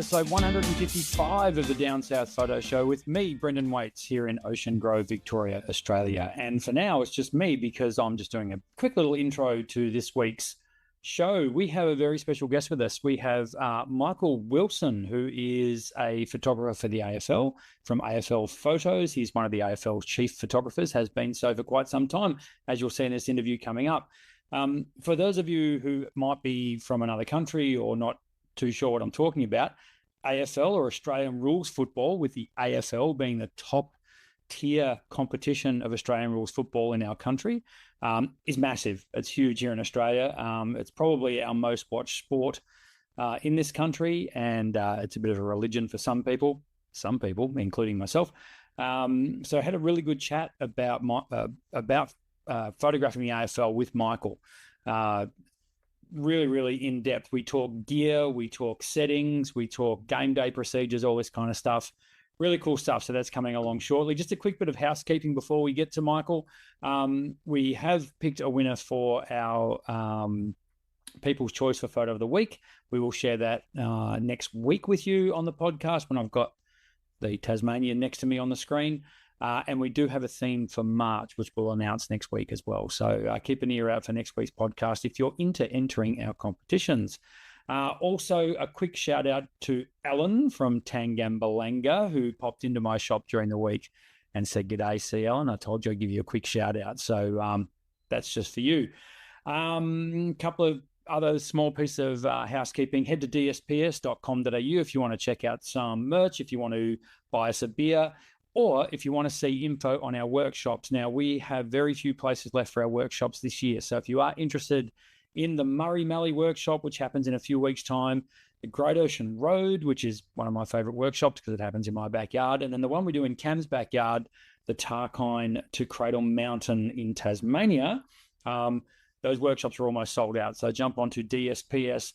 episode 155 of the Down South Photo Show with me, Brendan Waits, here in Ocean Grove, Victoria, Australia. And for now, it's just me because I'm just doing a quick little intro to this week's show. We have a very special guest with us. We have Michael Willson, who is a photographer for the AFL from AFL Photos. He's one of the AFL's chief photographers, has been so for quite some time, as you'll see in this interview coming up. For those of you who might be from another country or not too sure what I'm talking about, AFL or Australian rules football, with the AFL being the top tier competition of Australian rules football in our country, is massive. It's huge here in Australia. It's probably our most watched sport in this country, and it's a bit of a religion for some people, including myself. So I had a really good chat about photographing the AFL with Michael. Really, really in depth. We talk gear, we talk settings, we talk game day procedures, all this kind of stuff. Really cool stuff. So that's coming along shortly. Just a quick bit of housekeeping before we get to Michael. We have picked a winner for our People's Choice for Photo of the Week. We will share that next week with you on the podcast when I've got the Tasmanian next to me on the screen. And we do have a theme for March, which we'll announce next week as well. So keep an ear out for next week's podcast if you're into entering our competitions. Also, a quick shout out to Alan from Tangambalanga, who popped into my shop during the week and said, "G'day, see Alan. I told you I'd give you a quick shout out." So that's just for you. Couple of other small piece of housekeeping. Head to dsps.com.au if you want to check out some merch, if you want to buy us a beer, or if you want to see info on our workshops. Now, we have very few places left for our workshops this year. So if you are interested in the Murray Mallee workshop, which happens in a few weeks' time, the Great Ocean Road, which is one of my favourite workshops because it happens in my backyard, and then the one we do in Cam's backyard, the Tarkine to Cradle Mountain in Tasmania, those workshops are almost sold out. So jump onto dsps.com.au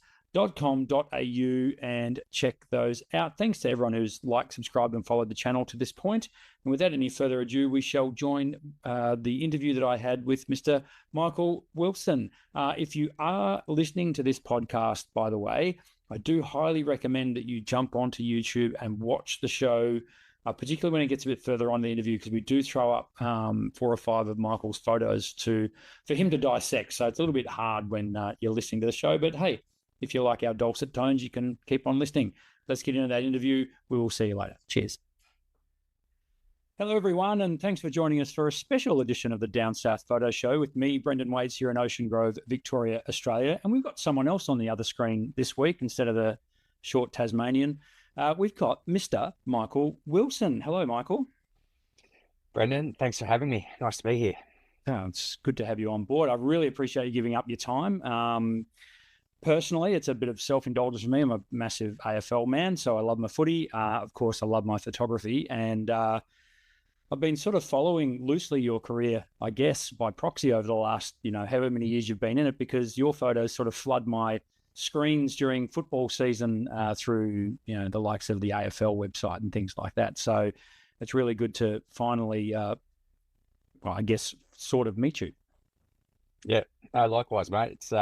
and check those out. Thanks to everyone who's liked, subscribed, and followed the channel to this point. And without any further ado, we shall join the interview that I had with Mr. Michael Willson. If you are listening to this podcast, by the way, I do highly recommend that you jump onto YouTube and watch the show, particularly when it gets a bit further on the interview, because we do throw up 4 or 5 of Michael's photos for him to dissect. So it's a little bit hard when you're listening to the show. But hey, if you like our dulcet tones, you can keep on listening. Let's get into that interview. We will see you later. Cheers. Hello, everyone, and thanks for joining us for a special edition of the Down South Photo Show with me, Brendan Waits, here in Ocean Grove, Victoria, Australia. And we've got someone else on the other screen this week instead of the short Tasmanian. We've got Mr. Michael Willson. Hello, Michael. Brendan, thanks for having me. Nice to be here. Oh, it's good to have you on board. I really appreciate you giving up your time. Personally, it's a bit of self-indulgence for me. I'm a massive AFL man, so I love my footy. Of course, I love my photography, and I've been sort of following loosely your career, I guess, by proxy over the last, however many years you've been in it, because your photos sort of flood my screens during football season through, the likes of the AFL website and things like that. So it's really good to finally, I guess, sort of meet you. Yeah, likewise, mate. It's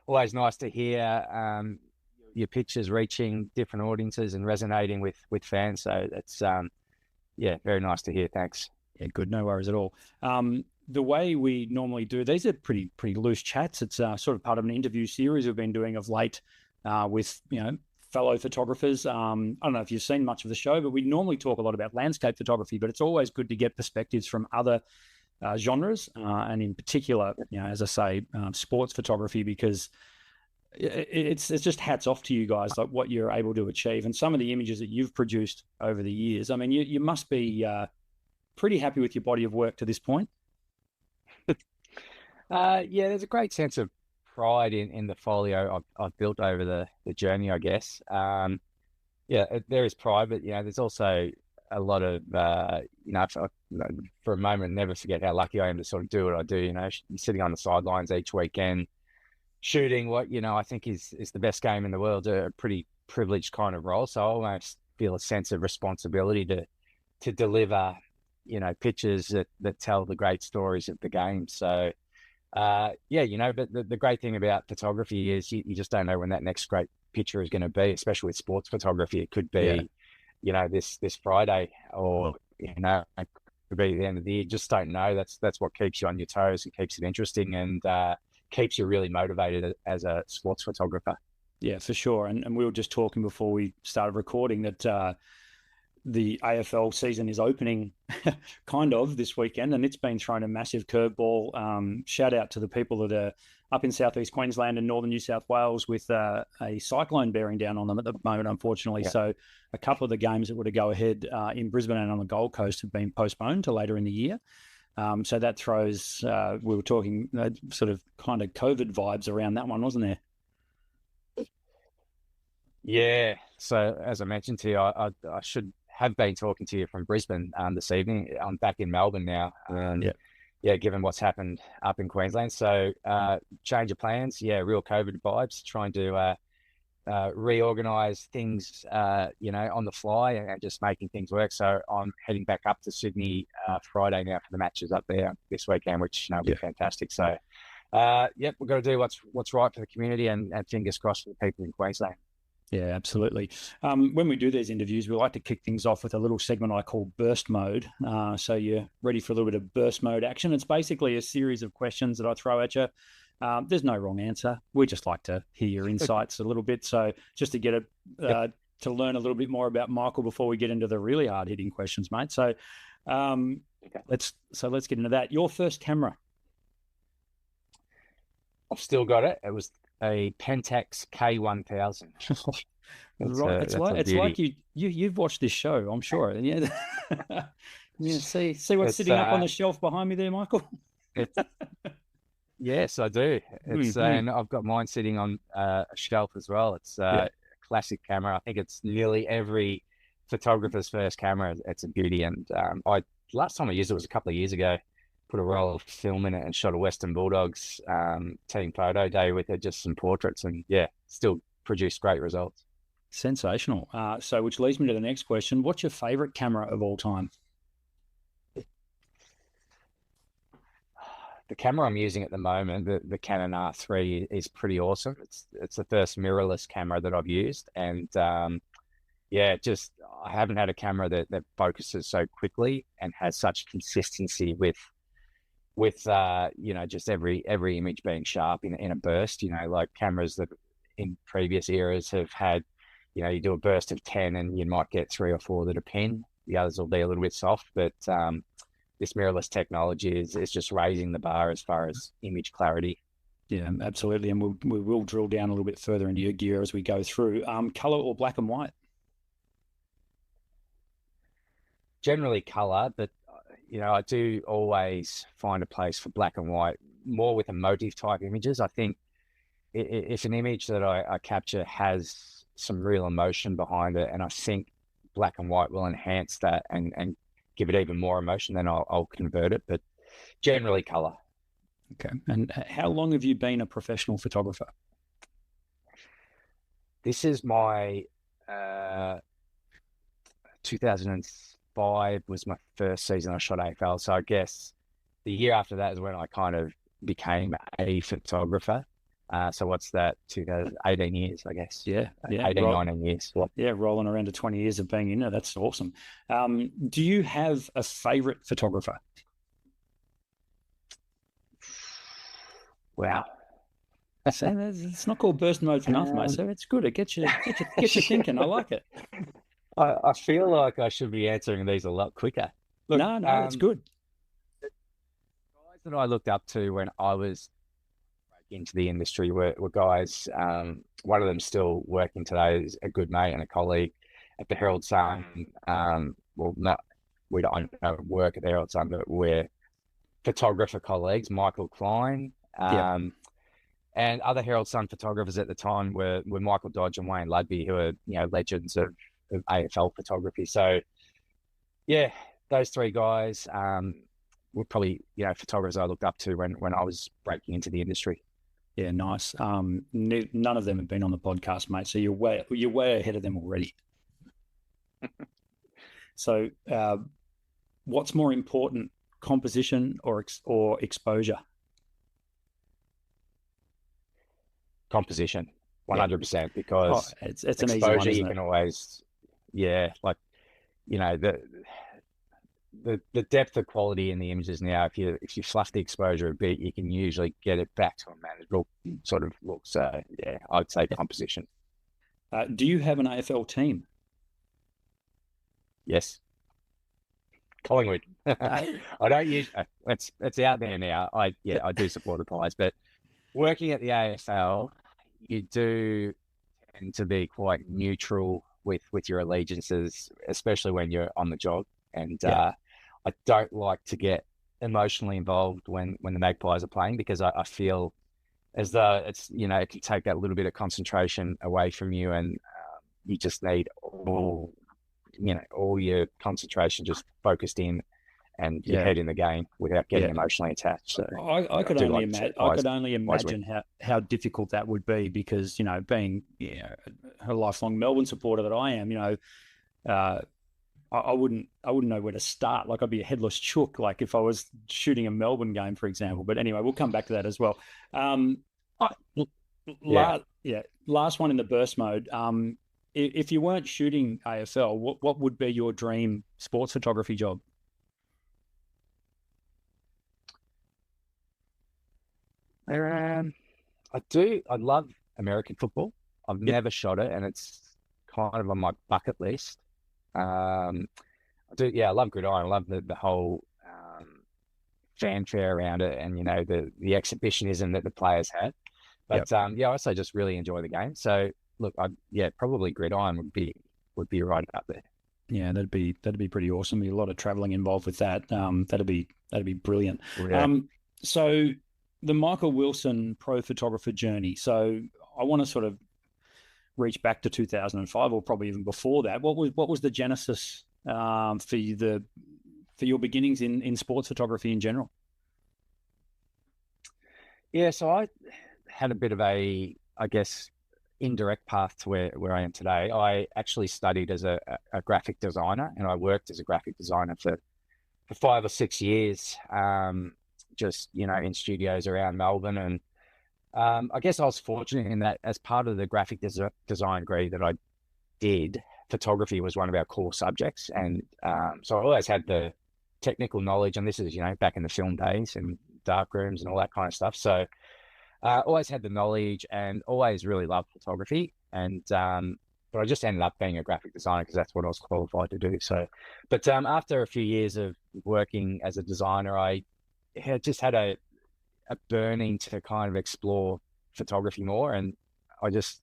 always nice to hear your pictures reaching different audiences and resonating with fans. So it's, very nice to hear. Thanks. Yeah, good. No worries at all. The way we normally do, these are pretty loose chats. It's sort of part of an interview series we've been doing of late with, fellow photographers. I don't know if you've seen much of the show, but we normally talk a lot about landscape photography, but it's always good to get perspectives from other genres, and in particular, as I say, sports photography, because it's just hats off to you guys, like what you're able to achieve and some of the images that you've produced over the years. I mean, you must be pretty happy with your body of work to this point. There's a great sense of pride in the folio I've built over the journey, I guess. There is pride, but there's also a lot of for a moment, never forget how lucky I am to sort of do what I do. Sitting on the sidelines each weekend, shooting what I think is the best game in the world, a pretty privileged kind of role. So I almost feel a sense of responsibility to deliver pictures that tell the great stories of the game. So but the great thing about photography is you just don't know when that next great picture is going to be, especially with sports photography. It could Yeah. be, this Friday, or, it could be the end of the year. Just don't know. That's what keeps you on your toes. It keeps it interesting, and keeps you really motivated as a sports photographer. Yeah, for sure. And we were just talking before we started recording that the AFL season is opening kind of this weekend, and it's been thrown a massive curveball. Shout out to the people that are up in southeast Queensland and northern New South Wales with a cyclone bearing down on them at the moment, unfortunately. Yeah. So a couple of the games that were to go ahead in Brisbane and on the Gold Coast have been postponed to later in the year. So that throws, we were talking sort of kind of COVID vibes around that one, wasn't there? Yeah. So as I mentioned to you, I should have been talking to you from Brisbane this evening. I'm back in Melbourne now. Yeah, given what's happened up in Queensland. So change of plans. Yeah, real COVID vibes, trying to reorganise things, on the fly and just making things work. So I'm heading back up to Sydney Friday now for the matches up there this weekend, which will be fantastic. So, we've got to do what's right for the community, and fingers crossed for the people in Queensland. Yeah, absolutely. When we do these interviews, we like to kick things off with a little segment I call burst mode. So you're ready for a little bit of burst mode action. It's basically a series of questions that I throw at you. There's no wrong answer. We just like to hear your insights a little bit. So just to get to learn a little bit more about Michael before we get into the really hard hitting questions, mate. So let's get into that. Your first camera? I've still got it. It was a Pentax K1000. Right. It's like you've watched this show, I'm sure. Yeah. Yeah. See what's sitting up on the shelf behind me there, Michael? Yes, I do. It's and I've got mine sitting on a shelf as well. It's a classic camera. I think it's nearly every photographer's first camera. It's a beauty. And last time I used it was a couple of years ago. Put a roll of film in it and shot a Western Bulldogs team photo day with it, just some portraits, and still produced great results. Sensational. So which leads me to the next question. What's your favorite camera of all time? The camera I'm using at the moment, the Canon R3, is pretty awesome. It's the first mirrorless camera that I've used, and I haven't had a camera that focuses so quickly and has such consistency with just every image being sharp in a burst. Like cameras that in previous eras have had, you do a burst of 10 and you might get 3 or 4 that are pin. The others will be a little bit soft, but this mirrorless technology is just raising the bar as far as image clarity. Yeah, absolutely. And we will drill down a little bit further into your gear as we go through. Color or black and white? Generally color, but I do always find a place for black and white, more with emotive type images. I think if an image that I capture has some real emotion behind it, and I think black and white will enhance that and give it even more emotion, then I'll convert it. But generally color. Okay. And how long have you been a professional photographer? This is my 2005 was my first season I shot AFL. So I guess the year after that is when I kind of became a photographer. So what's that? 2018 years, I guess. Yeah. 19 years. Yeah, rolling around to 20 years of being in there. That's awesome. Do you have a favorite photographer? Wow. So it's not called burst mode for nothing, mate. So it's good. It gets you thinking. I like it. I feel like I should be answering these a lot quicker. Look, no, it's good. The guys that I looked up to when I was into the industry were guys. One of them still working today is a good mate and a colleague at the Herald Sun. We don't work at the Herald Sun, but we're photographer colleagues. Michael Klein. And other Herald Sun photographers at the time were Michael Dodge and Wayne Ludby, who are legends of AFL photography. So those three guys were probably photographers I looked up to when I was breaking into the industry. Yeah, nice. None of them have been on the podcast, mate. So you're way ahead of them already. So, what's more important, composition or exposure? Composition. 100%, because it's an easy exposure, one, isn't you it? can always, like, the depth of quality in the images now, if you fluff the exposure a bit, you can usually get it back to a manageable sort of look. So yeah, I'd say composition. Do you have an AFL team? Yes. Collingwood. I don't use it's out there now. I do support the Pies, but working at the AFL, you do tend to be quite neutral with your allegiances, especially when you're on the job. And I don't like to get emotionally involved when the Magpies are playing, because I feel as though it's, it can take that little bit of concentration away from you, and you just need all your concentration just focused in and your head in the game without getting emotionally attached. So I could only imagine. I could only imagine how difficult that would be, because being a lifelong Melbourne supporter that I am, I wouldn't know where to start. Like, I'd be a headless chook, like if I was shooting a Melbourne game, for example. But anyway, we'll come back to that as well. Last one in the burst mode. If you weren't shooting AFL, what would be your dream sports photography job? I love American football. I've never shot it, and it's kind of on my bucket list. I love gridiron. I love the whole fanfare around it, and the exhibitionism that the players had. But I also just really enjoy the game. So look, probably gridiron would be right up there. Yeah, that'd be pretty awesome. Be a lot of traveling involved with that. That'd be brilliant. Yeah. So the Michael Willson pro photographer journey. So I want to sort of reach back to 2005, or probably even before that. What was the genesis for your beginnings in sports photography in general? Yeah, so I had a bit of a, I guess, indirect path to where I am today. I actually studied as a graphic designer, and I worked as a graphic designer for 5 or 6 years, just in studios around Melbourne. And I guess I was fortunate in that, as part of the graphic design degree that I did, photography was one of our core subjects. And so I always had the technical knowledge, and this is back in the film days and dark rooms and all that kind of stuff. So always had the knowledge, and always really loved photography. And but I just ended up being a graphic designer because that's what I was qualified to do. So, but after a few years of working as a designer, I just had a burning to kind of explore photography more, and I just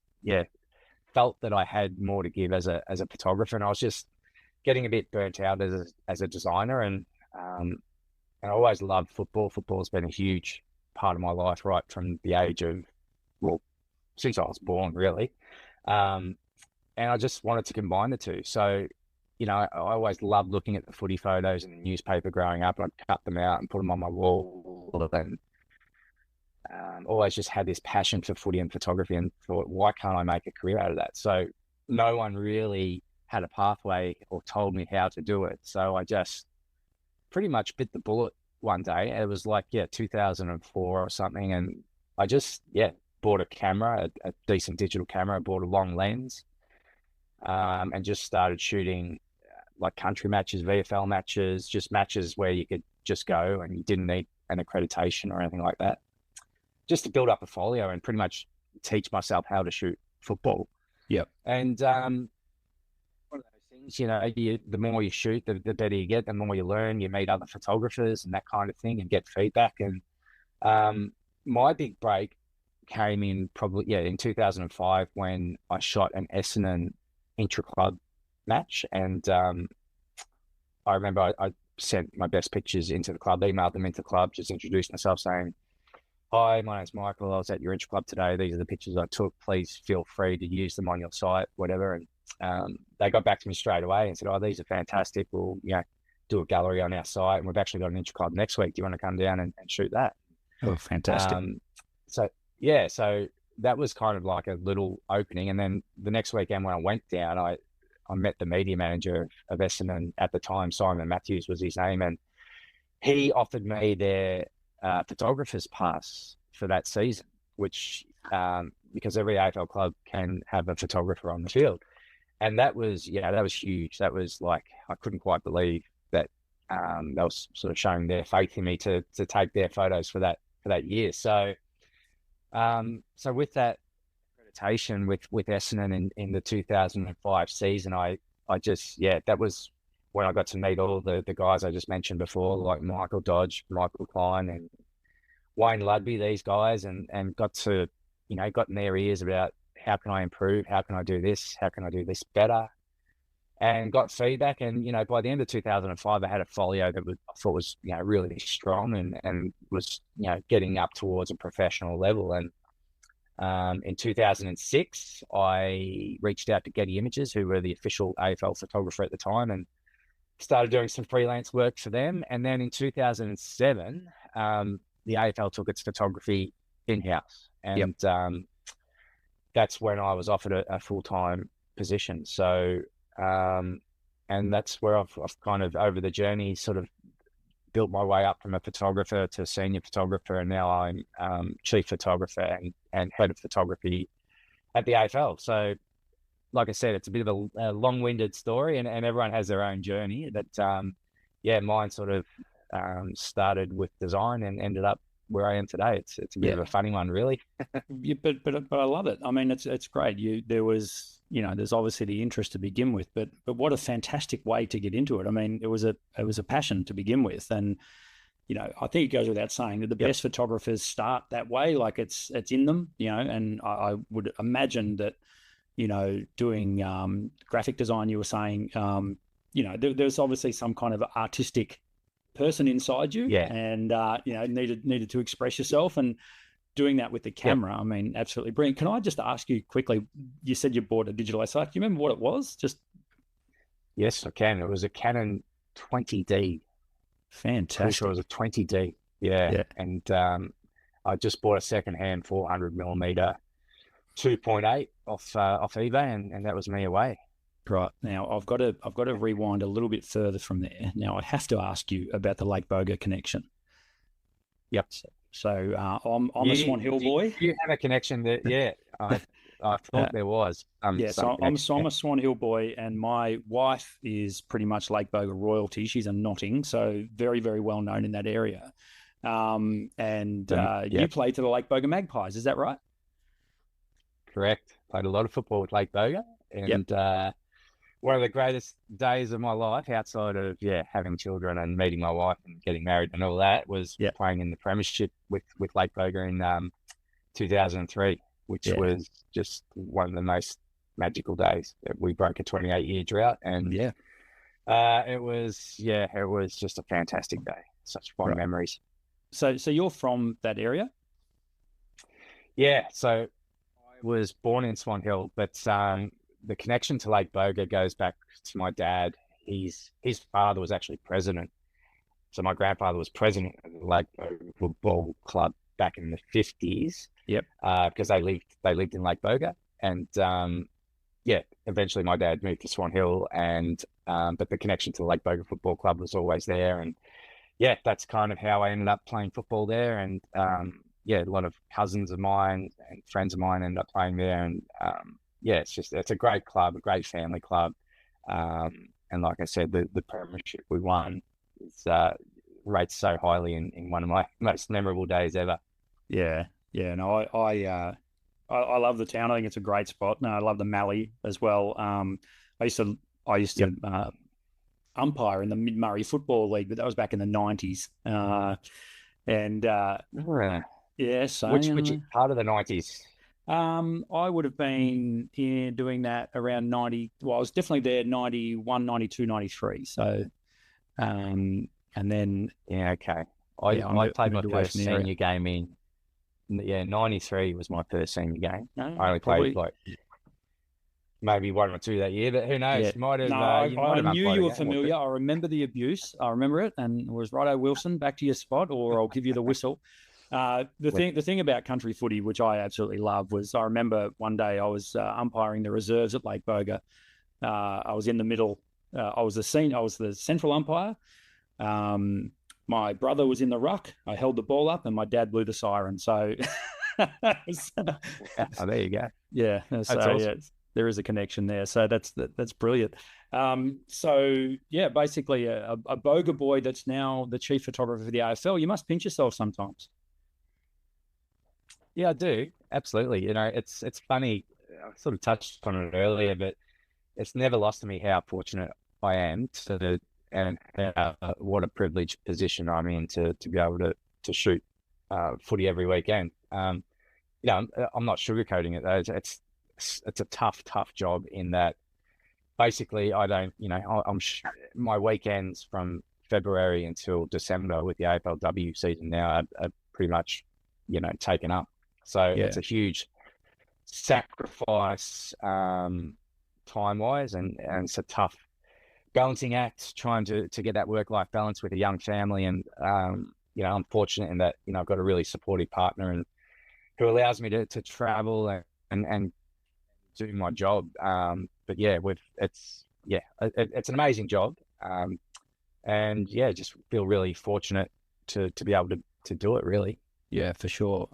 felt that I had more to give as a photographer, and I was just getting a bit burnt out as a designer. And I always loved football. Football's been a huge part of my life right from the age of, since I was born, really. And I just wanted to combine the two. So, I always loved looking at the footy photos in the newspaper growing up, and I'd cut them out and put them on my wall. And always just had this passion for footy and photography, and thought, why can't I make a career out of that? So no one really had a pathway or told me how to do it. So I just pretty much bit the bullet one day. It was like 2004 or something, and I just bought a camera, a decent digital camera. I bought a long lens, and just started shooting like country matches, VFL matches, just matches where you could just go and you didn't need an accreditation or anything like that, just to build up a folio and pretty much teach myself how to shoot football. Yep. And one of those things, the more you shoot, the better you get, the more you learn, you meet other photographers and that kind of thing, and get feedback. And my big break came in probably, in 2005, when I shot an Essendon intra-club match. And I remember I sent my best pictures into the club, emailed them into the club, just introduced myself saying, "Hi, my name's Michael. I was at your intra-club today. These are the pictures I took. Please feel free to use them on your site," whatever. And they got back to me straight away and said, "Oh, these are fantastic. We'll, do a gallery on our site, and we've actually got an intra-club next week. Do you want to come down and shoot that?" Oh, fantastic. So that was kind of like a little opening. And then the next weekend when I went down, I met the media manager of Essendon at the time. Simon Matthews was his name, and he offered me their photographer's pass for that season, which because every AFL club can have a photographer on the field. And that was huge. That was like, I couldn't quite believe that they was sort of showing their faith in me to take their photos for that year. So with that accreditation with Essendon in the 2005 season, I just, that was when I got to meet all the guys I just mentioned before, like Michael Dodge, Michael Klein, and Wayne Ludby, these guys, and got to, got in their ears about how can I improve, how can I do this, how can I do this better, and got feedback. And, by the end of 2005, I had a folio that I thought was, really strong and was, getting up towards a professional level. And in 2006, I reached out to Getty Images, who were the official AFL photographer at the time, and started doing some freelance work for them. And then in 2007, the AFL took its photography in-house. And that's when I was offered a full-time position. So, and that's where I've kind of, over the journey, sort of built my way up from a photographer to senior photographer. And now I'm chief photographer and head of photography at the AFL. So, like I said, it's a bit of a long-winded story, and everyone has their own journey. But mine sort of started with design and ended up where I am today. It's a bit of a funny one, really. but I love it. I mean, it's great. There was, there's obviously the interest to begin with, but what a fantastic way to get into it. I mean, it was a passion to begin with, and I think it goes without saying that the best photographers start that way. Like it's in them, and I would imagine that, doing graphic design, you were saying, there's obviously some kind of artistic person inside you, and needed to express yourself, and doing that with the camera. I mean, absolutely brilliant. Can I just ask you quickly, you said you bought a digital SLR. Do you remember what it was? Yes, I can. It was a Canon 20D. Fantastic. Pretty sure it was a 20D. And I just bought a secondhand 400mm 2.8 off eBay, and that was me away. Right. Now I've got to rewind a little bit further from there. Now I have to ask you about the Lake Boga connection. Yep. So I'm a Swan Hill boy. You have a connection there? Yeah. I thought there was. So I'm a Swan Hill boy, and my wife is pretty much Lake Boga royalty. She's a Notting, so very, very well known in that area. You played to the Lake Boga Magpies, is that right? Correct. Played a lot of football with Lake Boga, and one of the greatest days of my life, outside of having children and meeting my wife and getting married and all that, was playing in the premiership with Lake Boga in 2003, which was just one of the most magical days. We broke a 28-year drought, and it was just a fantastic day. Such fond memories. So you're from that area? Yeah. So I was born in Swan Hill, but the connection to Lake Boga goes back to my dad. His father was actually president. So my grandfather was president of the Lake Boga Football Club back in the 50s. Yep. Because they lived in Lake Boga, and eventually my dad moved to Swan Hill, and but the connection to the Lake Boga Football Club was always there, and that's kind of how I ended up playing football there. And a lot of cousins of mine and friends of mine ended up playing there, and it's a great club, a great family club. And like I said, the premiership we won is rated so highly in one of my most memorable days ever. Yeah. No, I love the town. I think it's a great spot. No, I love the Mallee as well. I used to umpire in the Mid Murray Football League, but that was back in the 90s. So which part of the 90s? I would have been doing that around 90. Well, I was definitely there 91, 92, 93. So, and then okay. I played my first senior game in 93 was my first senior game. I only played maybe one or two that year, but who knows? Might have. I knew you were familiar. I remember the abuse. I remember it, and it was righto, Wilson, back to your spot, or I'll give you the whistle. The thing about country footy, which I absolutely love, was I remember one day I was umpiring the reserves at Lake Boga. I was in the middle. I was the central umpire. My brother was in the ruck. I held the ball up, and my dad blew the siren. So Oh, there you go. Yeah, That's so awesome. yeah, there is a connection there. So that's brilliant. So yeah, basically a Boga boy that's now the chief photographer for the AFL. You must pinch yourself sometimes. Yeah, I do. Absolutely. You know, it's funny. I sort of touched on it earlier, but it's never lost to me how fortunate I am and what a privileged position I'm in to be able to shoot footy every weekend. I'm not sugarcoating it though. It's a tough job in that basically I don't, my weekends from February until December with the AFLW season now are pretty much, taken up. So Yeah, it's a huge sacrifice time wise, and it's a tough balancing act trying to get that work life balance with a young family. And I'm fortunate in that I've got a really supportive partner and who allows me to travel and do my job. But yeah, it's an amazing job. And yeah, just feel really fortunate to be able to do it, really. yeah, for sure.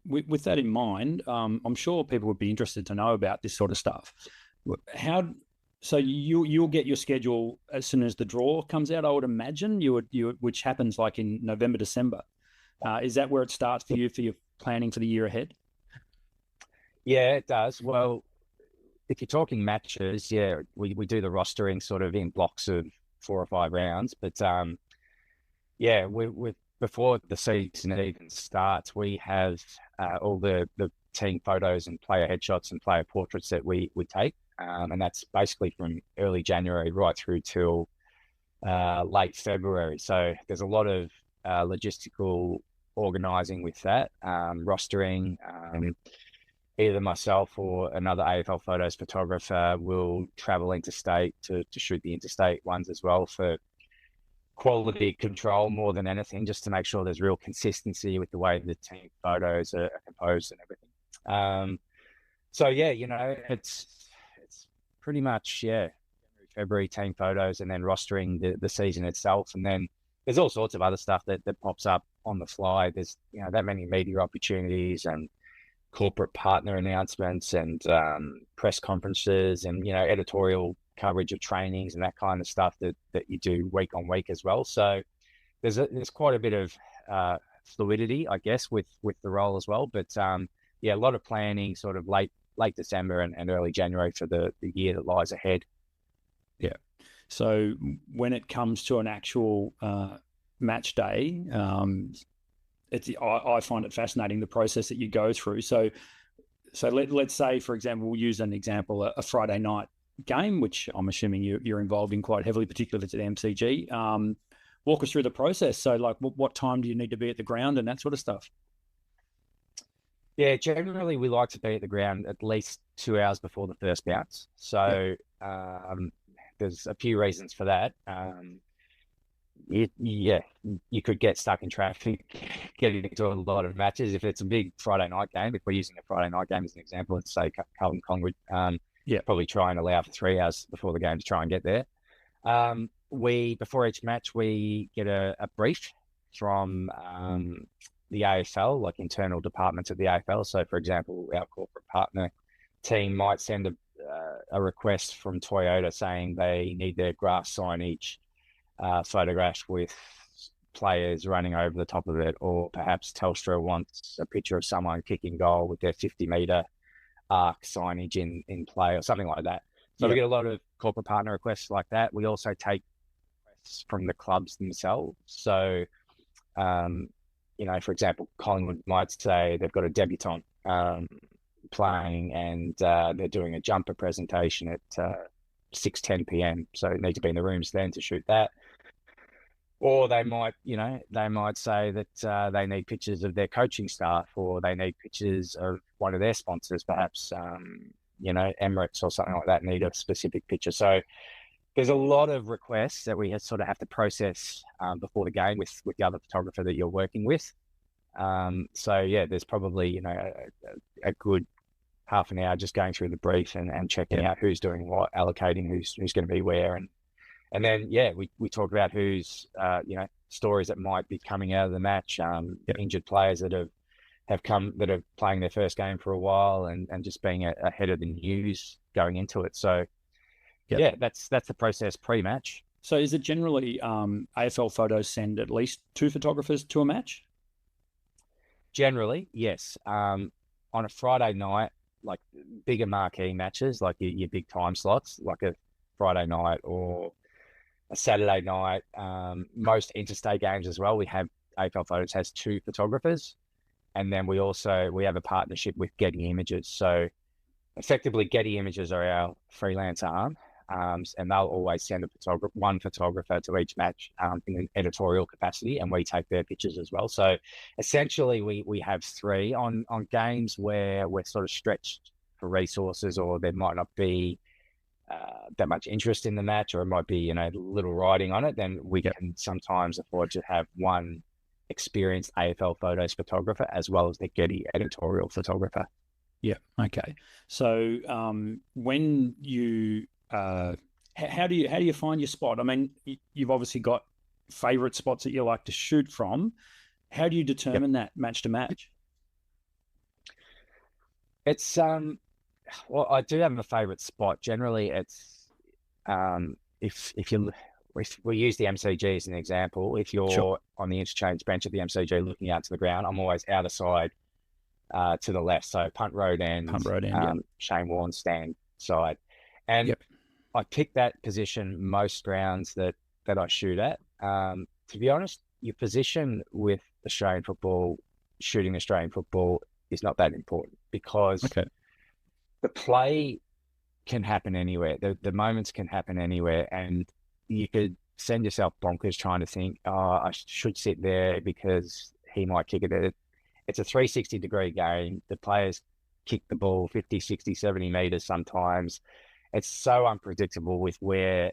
With that in mind, I'm sure people would be interested to know about this sort of stuff. How so you'll get your schedule as soon as the draw comes out, I would imagine which happens like in November, December. Is that where it starts for you for your planning for the year ahead? Yeah, it does. Well, if you're talking matches, yeah, we do the rostering sort of in blocks of 4 or 5 rounds. But yeah, we before the season even starts, we have all the team photos and player headshots and player portraits that we take. And that's basically from early January right through till late February. So there's a lot of logistical organising with that, rostering. Either myself or another AFL photos photographer will travel interstate to shoot the interstate ones as well for quality control more than anything, just to make sure there's real consistency with the way the team photos are composed and everything. So yeah, it's pretty much, yeah, February team photos and then rostering the season itself. And then there's all sorts of other stuff that pops up on the fly. There's, that many media opportunities and corporate partner announcements and press conferences and, editorial coverage of trainings and that kind of stuff that you do week on week as well. So there's quite a bit of fluidity, I guess, with the role as well. But yeah, a lot of planning sort of late December and early January for the year that lies ahead. Yeah. So when it comes to an actual match day, I find it fascinating, the process that you go through. So let's say, for example, we'll use an example, a Friday night game, which I'm assuming you're involved in quite heavily, particularly if it's at MCG. Walk us through the process. So like what time do you need to be at the ground and that sort of stuff? Yeah, generally we like to be at the ground at least 2 hours before the first bounce. So there's a few reasons for that. You could get stuck in traffic getting into a lot of matches. If it's a big Friday night game, if we're using a Friday night game as an example, let's say Carlton Collingwood, probably try and allow for 3 hours before the game to try and get there. Before each match, we get a brief from the AFL, like internal departments of the AFL. So, for example, our corporate partner team might send a request from Toyota saying they need their grass signage photographed with players running over the top of it, or perhaps Telstra wants a picture of someone kicking goal with their 50-meter arc signage in play or something like that. So we get a lot of corporate partner requests like that. We also take requests from the clubs themselves. So, for example, Collingwood might say they've got a debutant playing and they're doing a jumper presentation at 6:10 p.m. So they need to be in the rooms then to shoot that. Or they might say that they need pictures of their coaching staff, or they need pictures of one of their sponsors, perhaps, Emirates or something like that, need a specific picture. So there's a lot of requests that we sort of have to process before the game with the other photographer that you're working with. So yeah, there's probably, a good half an hour just going through the brief and checking out who's doing what, allocating who's going to be where. And then, we talk about who's, stories that might be coming out of the match, injured players that have that are playing their first game for a while and just being ahead of the news going into it. So yeah, that's the process pre-match. So is it generally AFL Photos send at least 2 photographers to a match? Generally, yes. On a Friday night, like bigger marquee matches, like your big time slots, like a Friday night or a Saturday night, most interstate games as well, we have AFL Photos has 2 photographers. And then we have a partnership with Getty Images. So effectively, Getty Images are our freelance arm. And they'll always send one photographer to each match in an editorial capacity, and we take their pictures as well. So essentially, we have 3 on games where we're sort of stretched for resources, or there might not be that much interest in the match, or it might be little riding on it. Then we can sometimes afford to have one experienced AFL Photos photographer as well as the Getty editorial photographer. Yeah. Okay. So when you how do you find your spot? I mean, you've obviously got favorite spots that you like to shoot from. How do you determine that match to match? It's well, I do have a favorite spot. Generally, it's if we use the MCG as an example, if you're on the interchange bench at the MCG looking out to the ground, I'm always outer side to the left, so punt road end, Shane Warne stand side, and I pick that position most rounds that I shoot at. To be honest, your position with Australian football, shooting Australian football, is not that important because the play can happen anywhere. The moments can happen anywhere, and you could send yourself bonkers trying to think, oh, I should sit there because he might kick it. It's a 360-degree game. The players kick the ball 50, 60, 70 meters sometimes. It's so unpredictable with where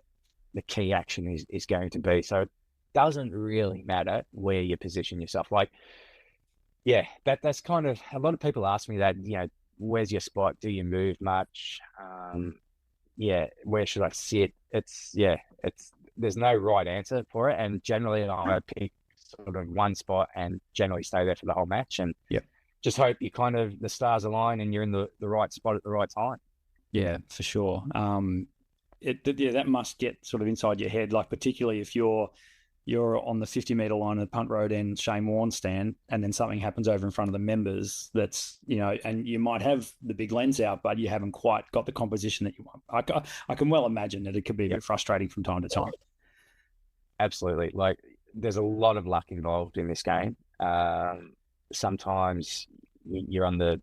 the key action is going to be. So it doesn't really matter where you position yourself. Like, yeah, that's kind of, a lot of people ask me that, where's your spot? Do you move much? Where should I sit? There's no right answer for it. And generally I pick sort of one spot and generally stay there for the whole match. And just hope the stars align and you're in the right spot at the right time. Yeah, for sure. That must get sort of inside your head, like particularly if you're on the 50-meter line of the punt road end Shane Warne stand, and then something happens over in front of the members that's, and you might have the big lens out, but you haven't quite got the composition that you want. I can well imagine that it could be a bit frustrating from time to time. Absolutely. Like, there's a lot of luck involved in this game. Sometimes you're on the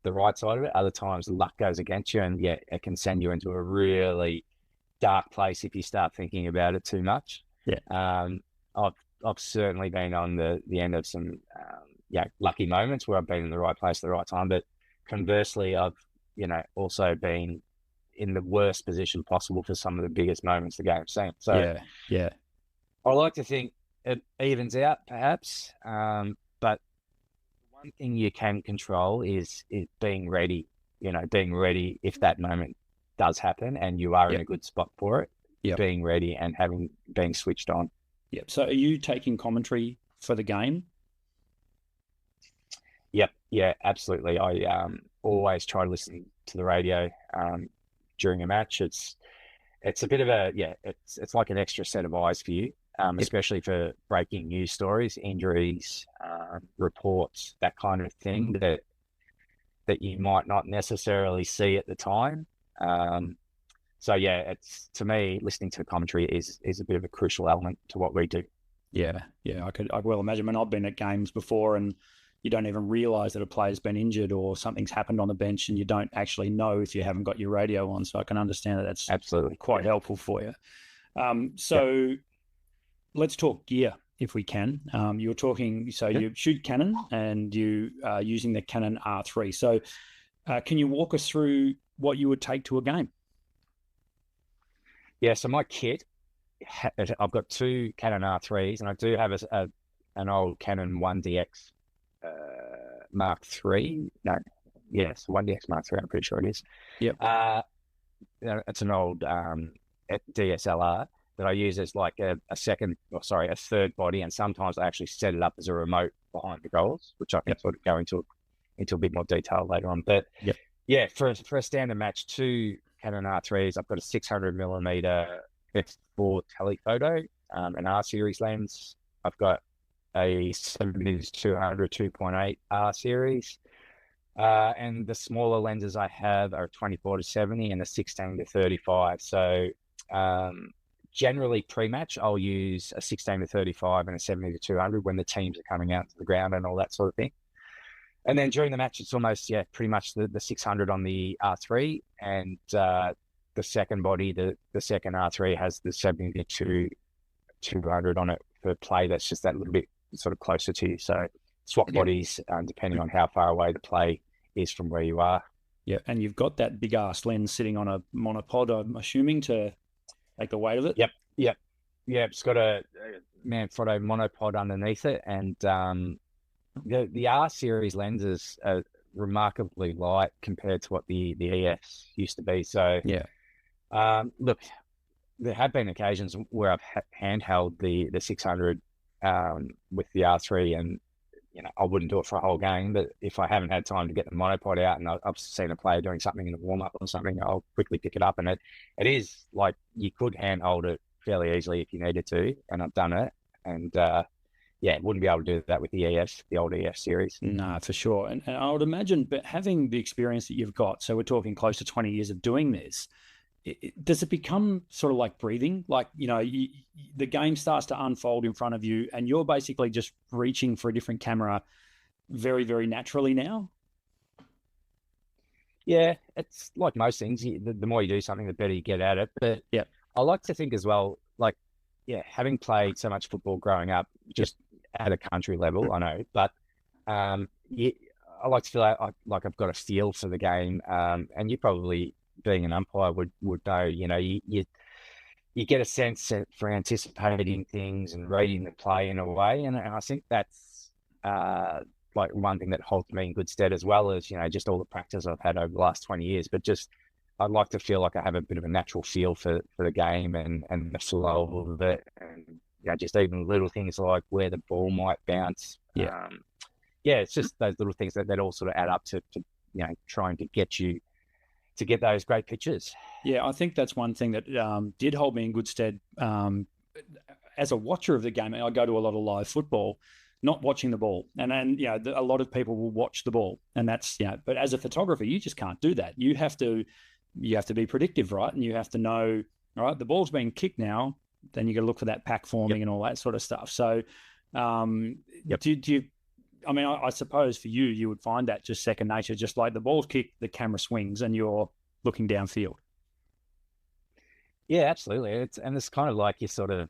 right side of it. Other times luck goes against you, and it can send you into a really dark place if you start thinking about it too much. I've certainly been on the end of some lucky moments where I've been in the right place at the right time, but conversely I've also been in the worst position possible for some of the biggest moments the game's seen. So I like to think it evens out perhaps, but one thing you can control is being ready, being ready if that moment does happen and you are in a good spot for it, being ready and being switched on. Yep. So are you taking commentary for the game? Yep. Yeah, absolutely. I always try to listen to the radio during a match. It's a bit of it's like an extra set of eyes for you. Especially for breaking news stories, injuries, reports, that kind of thing that you might not necessarily see at the time. It's, to me, listening to commentary is a bit of a crucial element to what we do. Yeah, I well imagine. I mean, I've been at games before, and you don't even realise that a player's been injured or something's happened on the bench, and you don't actually know if you haven't got your radio on. So I can understand that that's absolutely quite helpful for you. Let's talk gear if we can. You're talking, so you shoot Canon and you are using the Canon R3. So can you walk us through what you would take to a game? Yeah, so my kit, I've got 2 Canon R3s, and I do have an old Canon 1DX Mark III. No, yes, 1DX Mark III, I'm pretty sure it is. Yep. It's an old DSLR. that I use as like a third body, and sometimes I actually set it up as a remote behind the goals, which I can sort of go into a bit more detail later on. But yeah, for a standard match, 2 Canon R3s, I've got a 600mm f4 telephoto, an R series lens. I've got a 70-200 2.8 R series. And the smaller lenses I have are 24-70 and a 16-35. So generally pre-match, I'll use a 16-35 and a 70-200 when the teams are coming out to the ground and all that sort of thing. And then during the match, it's almost, pretty much the 600 on the R3, and the second body, the second R3 has the 70-200 on it for play. That's just that little bit sort of closer to you. So swap bodies, depending on how far away the play is from where you are. Yeah, and you've got that big ass lens sitting on a monopod, I'm assuming, to take the weight of it. Yep. It's got a Manfrotto monopod underneath it, and the R series lenses are remarkably light compared to what the EFs used to be. So look, there have been occasions where I've handheld the 600 with the R3, and I wouldn't do it for a whole game, but if I haven't had time to get the monopod out and I've seen a player doing something in the warm-up or something, I'll quickly pick it up. And it is like you could handhold it fairly easily if you needed to, and I've done it. And wouldn't be able to do that with the old EF series. No, for sure. And I would imagine, but having the experience that you've got, so we're talking close to 20 years of doing this, does it become sort of like breathing? Like, the game starts to unfold in front of you and you're basically just reaching for a different camera very, very naturally now? Yeah, it's like most things. The more you do something, the better you get at it. But I like to think as well, like, having played so much football growing up, just at a country level, I know, but I like to feel like I've got a feel for the game. And you probably, being an umpire, would know, you get a sense for anticipating things and reading the play in a way. And I think that's like one thing that holds me in good stead, as well as, just all the practice I've had over the last 20 years. But just, I'd like to feel like I have a bit of a natural feel for the game and the flow of it. And, just even little things like where the ball might bounce. It's just those little things that all sort of add up to trying to get you to get those great pictures. Yeah, I think that's one thing that did hold me in good stead as a watcher of the game. I go to a lot of live football, not watching the ball. And then, a lot of people will watch the ball, and that's, but as a photographer, you just can't do that. You have to be predictive, right? And you have to know, all right, the ball's being kicked now, then you got to look for that pack forming and all that sort of stuff. So do you, I suppose for you would find that just second nature, just like the ball's kicked, the camera swings and you're looking downfield. Yeah, absolutely. It's kind of like you're sort of,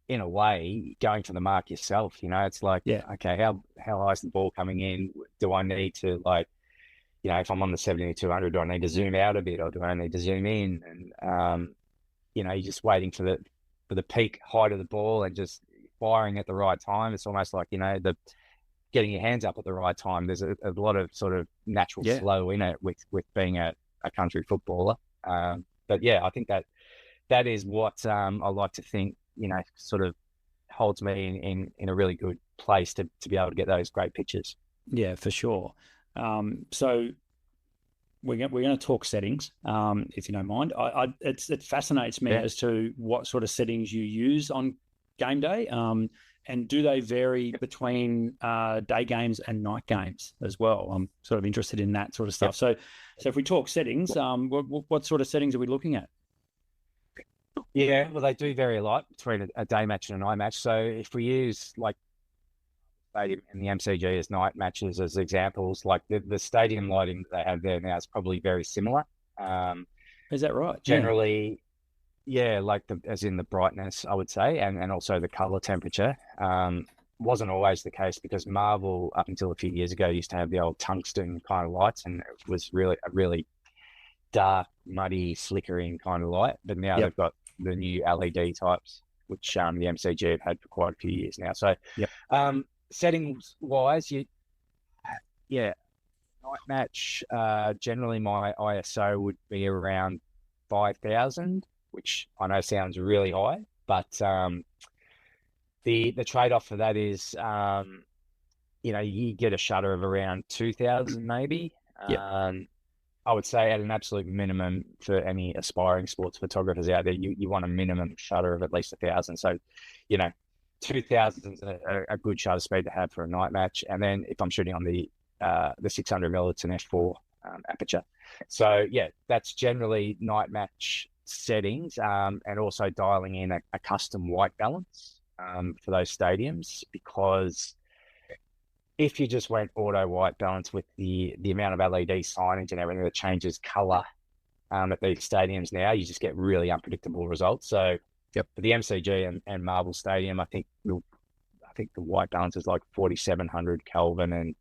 in a way, going for the mark yourself. It's like, okay, how high is the ball coming in? Do I need to, like, if I'm on the 70-200, do I need to zoom out a bit, or do I need to zoom in? And you're just waiting for the peak height of the ball and just firing at the right time. It's almost like, the getting your hands up at the right time. There's a lot of sort of natural flow in it with being a country footballer. But I think that is what I like to think, sort of holds me in a really good place to be able to get those great pictures. Yeah, for sure. So we're going to talk settings, if you don't mind. It fascinates me as to what sort of settings you use on game day. And do they vary between day games and night games as well? I'm sort of interested in that sort of stuff. So if we talk settings, what sort of settings are we looking at? Yeah, well, they do vary a lot between a day match and a night match. So if we use like stadium and the MCG as night matches as examples, like the stadium lighting that they have there now is probably very similar. Is that right? Generally, like as in the brightness, I would say, and also the color temperature. Wasn't always the case, because Marvel, up until a few years ago, used to have the old tungsten kind of lights, and it was really a really dark, muddy, flickering kind of light. But now they've got the new LED types, which the MCG have had for quite a few years now. So settings wise, night match, generally my ISO would be around 5,000, which I know sounds really high. But the trade-off for that is, you get a shutter of around 2,000 maybe. Yeah. I would say at an absolute minimum for any aspiring sports photographers out there, you want a minimum shutter of at least 1,000. So, 2,000 is a good shutter speed to have for a night match. And then if I'm shooting on the 600mm, it's an f4 aperture. So yeah, that's generally night match settings, and also dialing in a custom white balance for those stadiums, because if you just went auto white balance with the amount of LED signage and everything that changes color at these stadiums now, you just get really unpredictable results. So for the MCG and Marvel Stadium, I think the white balance is like 4,700 Kelvin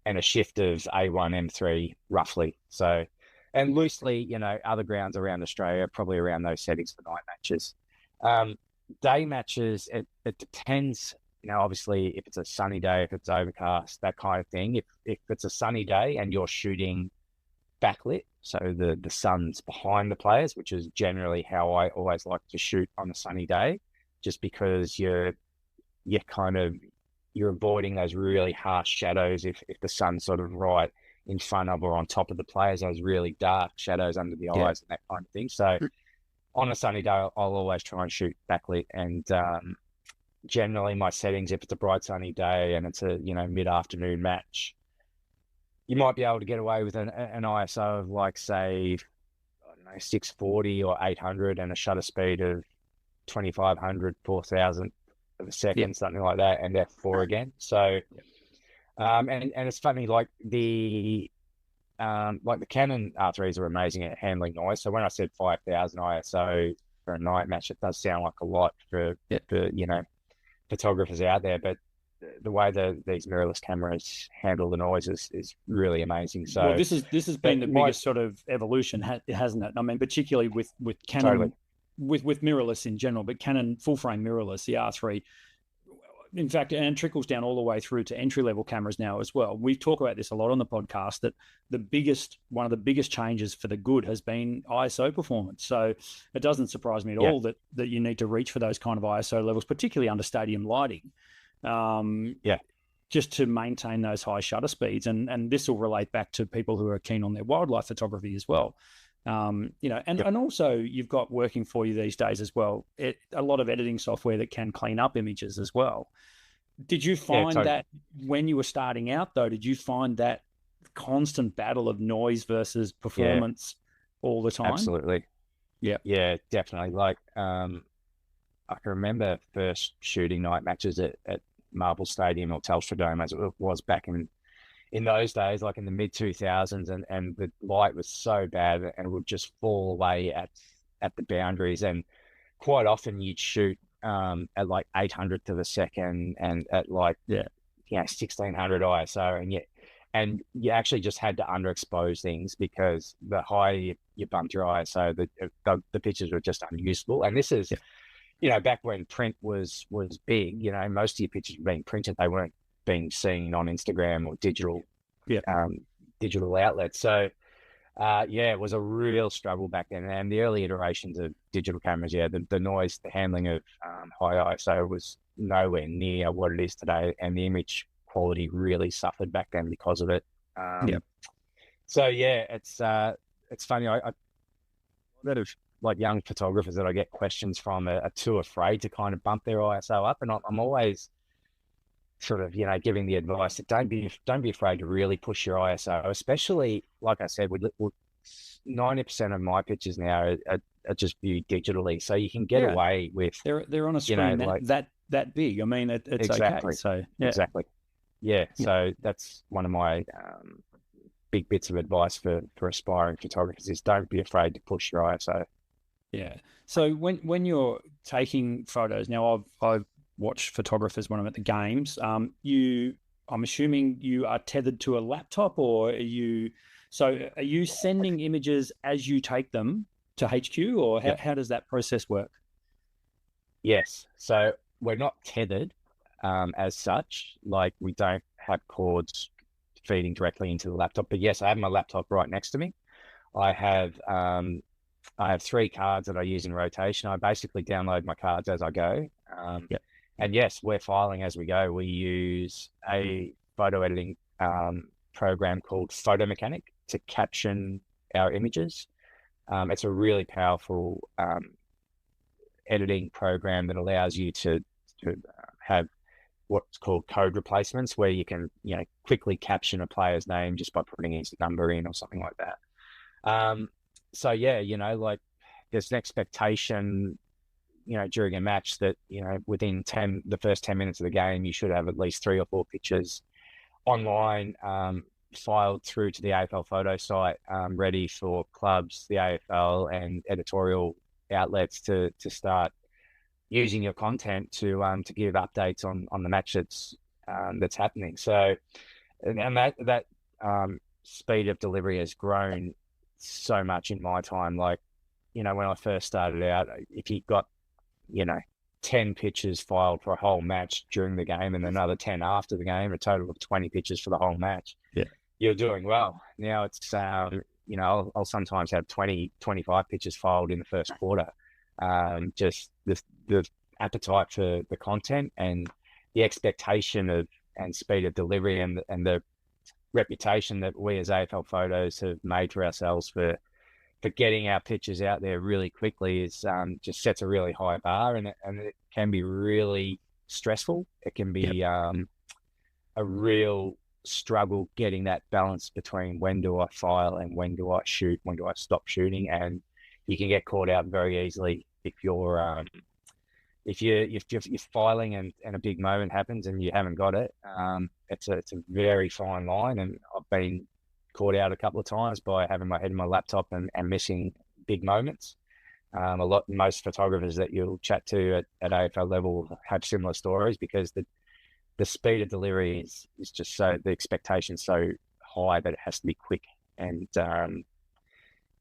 and a shift of A1 M3 roughly. So, and loosely, other grounds around Australia probably around those settings for night matches. Day matches, it depends. Obviously, if it's a sunny day, if it's overcast, that kind of thing. If it's a sunny day and you're shooting backlit, so the sun's behind the players, which is generally how I always like to shoot on a sunny day, just because you're avoiding those really harsh shadows if the sun's sort of right in front of or on top of the players, those really dark shadows under the eyes and that kind of thing. So on a sunny day, I'll always try and shoot backlit, and generally my settings, if it's a bright sunny day and it's a mid-afternoon match, you might be able to get away with an ISO of like, say, I don't know, 640 or 800 and a shutter speed of 2,500, 4,000 of a second, something like that, and f4 again. So and it's funny, like the Canon R3s are amazing at handling noise. So when I said 5,000 ISO for a night match, it does sound like a lot for photographers out there, but the way these mirrorless cameras handle the noise is really amazing. So this has been the biggest sort of evolution, hasn't it? I mean, particularly with Canon, totally. with mirrorless in general, but Canon full frame mirrorless, the R3, in fact, and trickles down all the way through to entry level cameras now as well. We talk about this a lot on the podcast, that one of the biggest changes for the good has been ISO performance. So it doesn't surprise me at all that you need to reach for those kind of ISO levels, particularly under stadium lighting. Just to maintain those high shutter speeds. And this will relate back to people who are keen on their wildlife photography as well. And also you've got working for you these days as well, a lot of editing software that can clean up images as well. Did you find that when you were starting out though, did you find that constant battle of noise versus performance all the time? Absolutely. Yeah, definitely. Like, I can remember first shooting night matches at Marvel Stadium or Telstra Dome, as it was back in those days, like in the mid 2000s, and the light was so bad and it would just fall away at the boundaries. And quite often you'd shoot at like 800th of a second and at like 1600 ISO, and you actually just had to underexpose things, because the higher you bumped your ISO, the pictures were just unusable. And this is back when print was big. Most of your pictures were being printed, they weren't being seen on Instagram or digital outlets. So it was a real struggle back then. And the early iterations of digital cameras, the noise, the handling of high ISO was nowhere near what it is today, and the image quality really suffered back then because of it. So it's funny. I lot of like young photographers that I get questions from are too afraid to kind of bump their ISO up, and I'm always sort of giving the advice that don't be afraid to really push your ISO, especially, like I said, 90% of my pictures now are just viewed digitally, so you can get away with they're on a screen that big. I mean, it's exactly. Okay. So exactly. So that's one of my big bits of advice for aspiring photographers is don't be afraid to push your ISO. Yeah. So when you're taking photos now, I've watched photographers when I'm at the games. I'm assuming you are tethered to a laptop, or are you sending images as you take them to HQ, or how does that process work? Yes. So we're not tethered as such. Like, we don't have cords feeding directly into the laptop. But yes, I have my laptop right next to me. I have I have 3 cards that I use in rotation. I basically download my cards as I go. Yeah. And yes, we're filing as we go. We use a photo editing program called Photo Mechanic to caption our images. It's a really powerful editing program that allows you to have what's called code replacements, where you can, quickly caption a player's name just by putting his number in or something like that. So yeah, like there's an expectation, during a match that, within the first 10 minutes of the game, you should have at least 3 or 4 pictures online, filed through to the AFL photo site, ready for clubs, the AFL and editorial outlets to start using your content to give updates on the match that's happening. So, and that speed of delivery has grown so much in my time. Like, when I first started out, if you got 10 pictures filed for a whole match during the game and another 10 after the game, a total of 20 pictures for the whole match, you're doing well. Now it's I'll sometimes have 20, 25 pictures filed in the first quarter. Just the appetite for the content and the expectation and speed of delivery and the reputation that we as AFL Photos have made for ourselves for getting our pictures out there really quickly is just sets a really high bar, and it can be really stressful. It can be a real struggle getting that balance between when do I file and when do I shoot, when do I stop shooting, and you can get caught out very easily if you're filing and a big moment happens and you haven't got it. It's a very fine line, and I've been caught out a couple of times by having my head in my laptop and missing big moments. Most photographers that you'll chat to at AFL level have similar stories, because the speed of delivery is just the expectation's so high that it has to be quick. And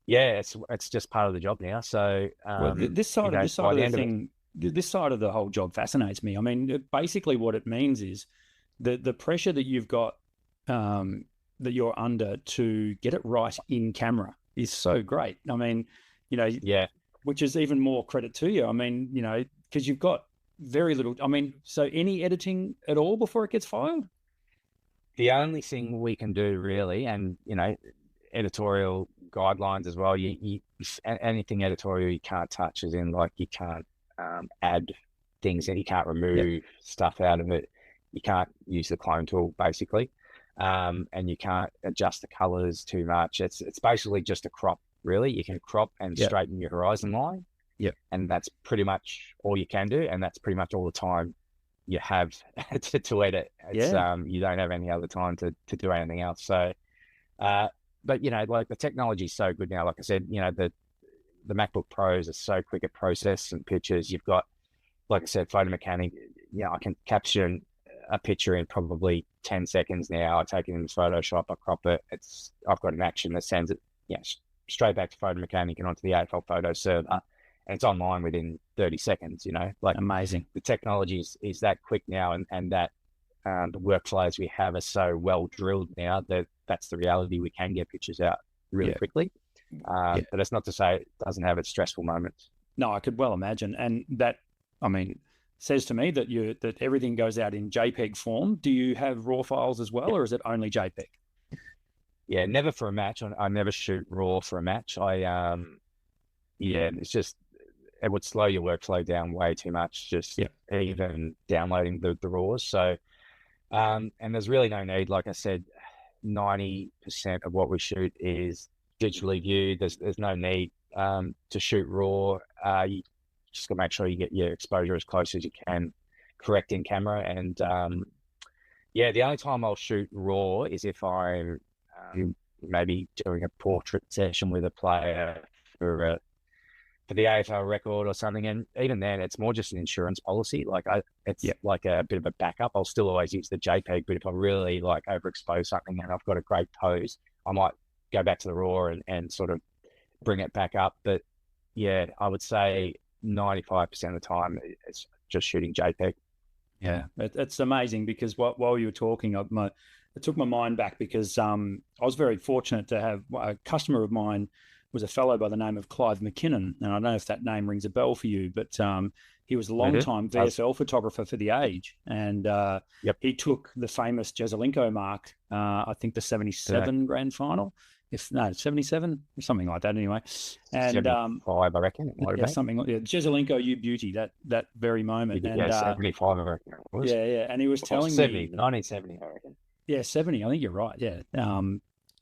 it's just part of the job now. So this side of the thing, this side of the whole job fascinates me. I mean, basically what it means is the pressure that you've got, that you're under to get it right in camera is so great. I mean, which is even more credit to you. I mean, because you've got very little. I mean, so any editing at all before it gets filed? The only thing we can do really, and editorial guidelines as well. Anything editorial you can't touch, as in like you can't add things and you can't remove stuff out of it. You can't use the clone tool basically, and you can't adjust the colors too much. It's basically just a crop. Really, you can crop and straighten your horizon line. Yeah, and that's pretty much all you can do, and that's pretty much all the time you have to edit. It's, you don't have any other time to do anything else. So, but like the technology is so good now. Like I said, the MacBook Pros are so quick at processing pictures. You've got, like I said, Photo Mechanic. I can capture a picture in probably 10 seconds now. I take it into Photoshop, I crop it. I've got an action that sends it, straight back to Photo Mechanic and onto the AFL Photo server. And it's online within 30 seconds, like amazing. The technology is that quick now, and that the workflows we have are so well drilled now that that's the reality. We can get pictures out really quickly. But that's not to say it doesn't have its stressful moments. No, I could well imagine. And that, I mean, says to me that that everything goes out in JPEG form. Do you have RAW files as well, or is it only JPEG? Yeah, never for a match. I never shoot RAW for a match. It's just, it would slow your workflow down way too much, just even downloading the RAWs. So, and there's really no need. Like I said, 90% of what we shoot is digitally viewed. There's no need to shoot RAW. You just got to make sure you get your exposure as close as you can, correct in camera. And the only time I'll shoot RAW is if I'm maybe doing a portrait session with a player for the AFL record or something, and even then it's more just an insurance policy. Like it's like a bit of a backup. I'll still always use the JPEG, but if I really like overexpose something and I've got a great pose, I might go back to the RAW and sort of bring it back up. But I would say 95% of the time it's just shooting JPEG. Yeah, it's amazing, because while you were talking, it took my mind back, because I was very fortunate to have a customer of mine was a fellow by the name of Clive McKinnon. And I don't know if that name rings a bell for you, but he was a long-time VFL photographer for The Age. And he took the famous Jezelenko mark, I think the 77 grand final. 77, something like that anyway. And 75, I reckon. Something like Jezelenko You Beauty, that very moment. And 75, I reckon it was. Yeah. And he was telling 70, 1970, I reckon. Yeah, 70. I think you're right. Yeah.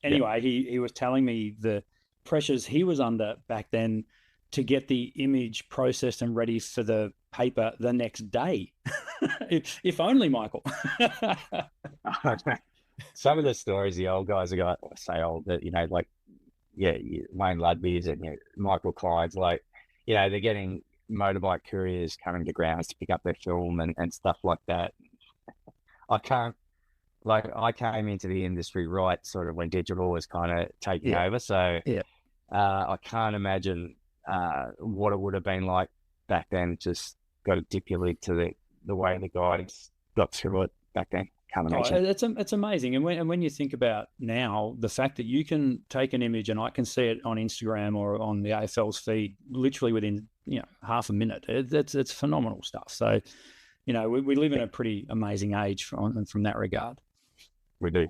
Anyway, he was telling me the pressures he was under back then to get the image processed and ready for the paper the next day. if only, Michael. Some of the stories the old guys have got, say old, that, like, Wayne Ludby's and Michael Clyde's, like, they're getting motorbike couriers coming to grounds to pick up their film and stuff like that. I came into the industry right sort of when digital was kind of taking over. So I can't imagine what it would have been like back then. Just got to dip your lid to the way the guys got through it back then. It's amazing. And when you think about now, the fact that you can take an image and I can see it on Instagram or on the AFL's feed literally within half a minute, it's phenomenal stuff. So, we live in a pretty amazing age from that regard. We do.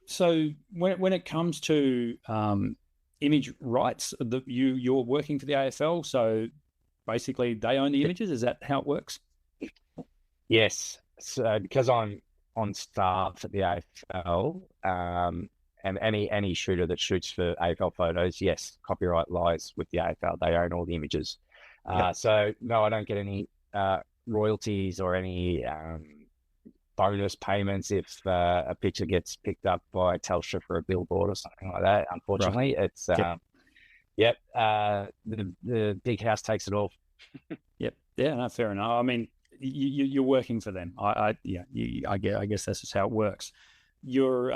So when it comes to image rights, you're working for the AFL, so basically they own the images. Is that how it works? Yes. So because I'm on staff at the AFL, and any shooter that shoots for AFL photos, yes, copyright lies with the AFL. They own all the images. So no, I don't get any royalties or any bonus payments if a picture gets picked up by Telstra for a billboard or something like that. Unfortunately, it's the big house takes it all. No, fair enough. I mean, you're working for them. I guess that's just how it works. Your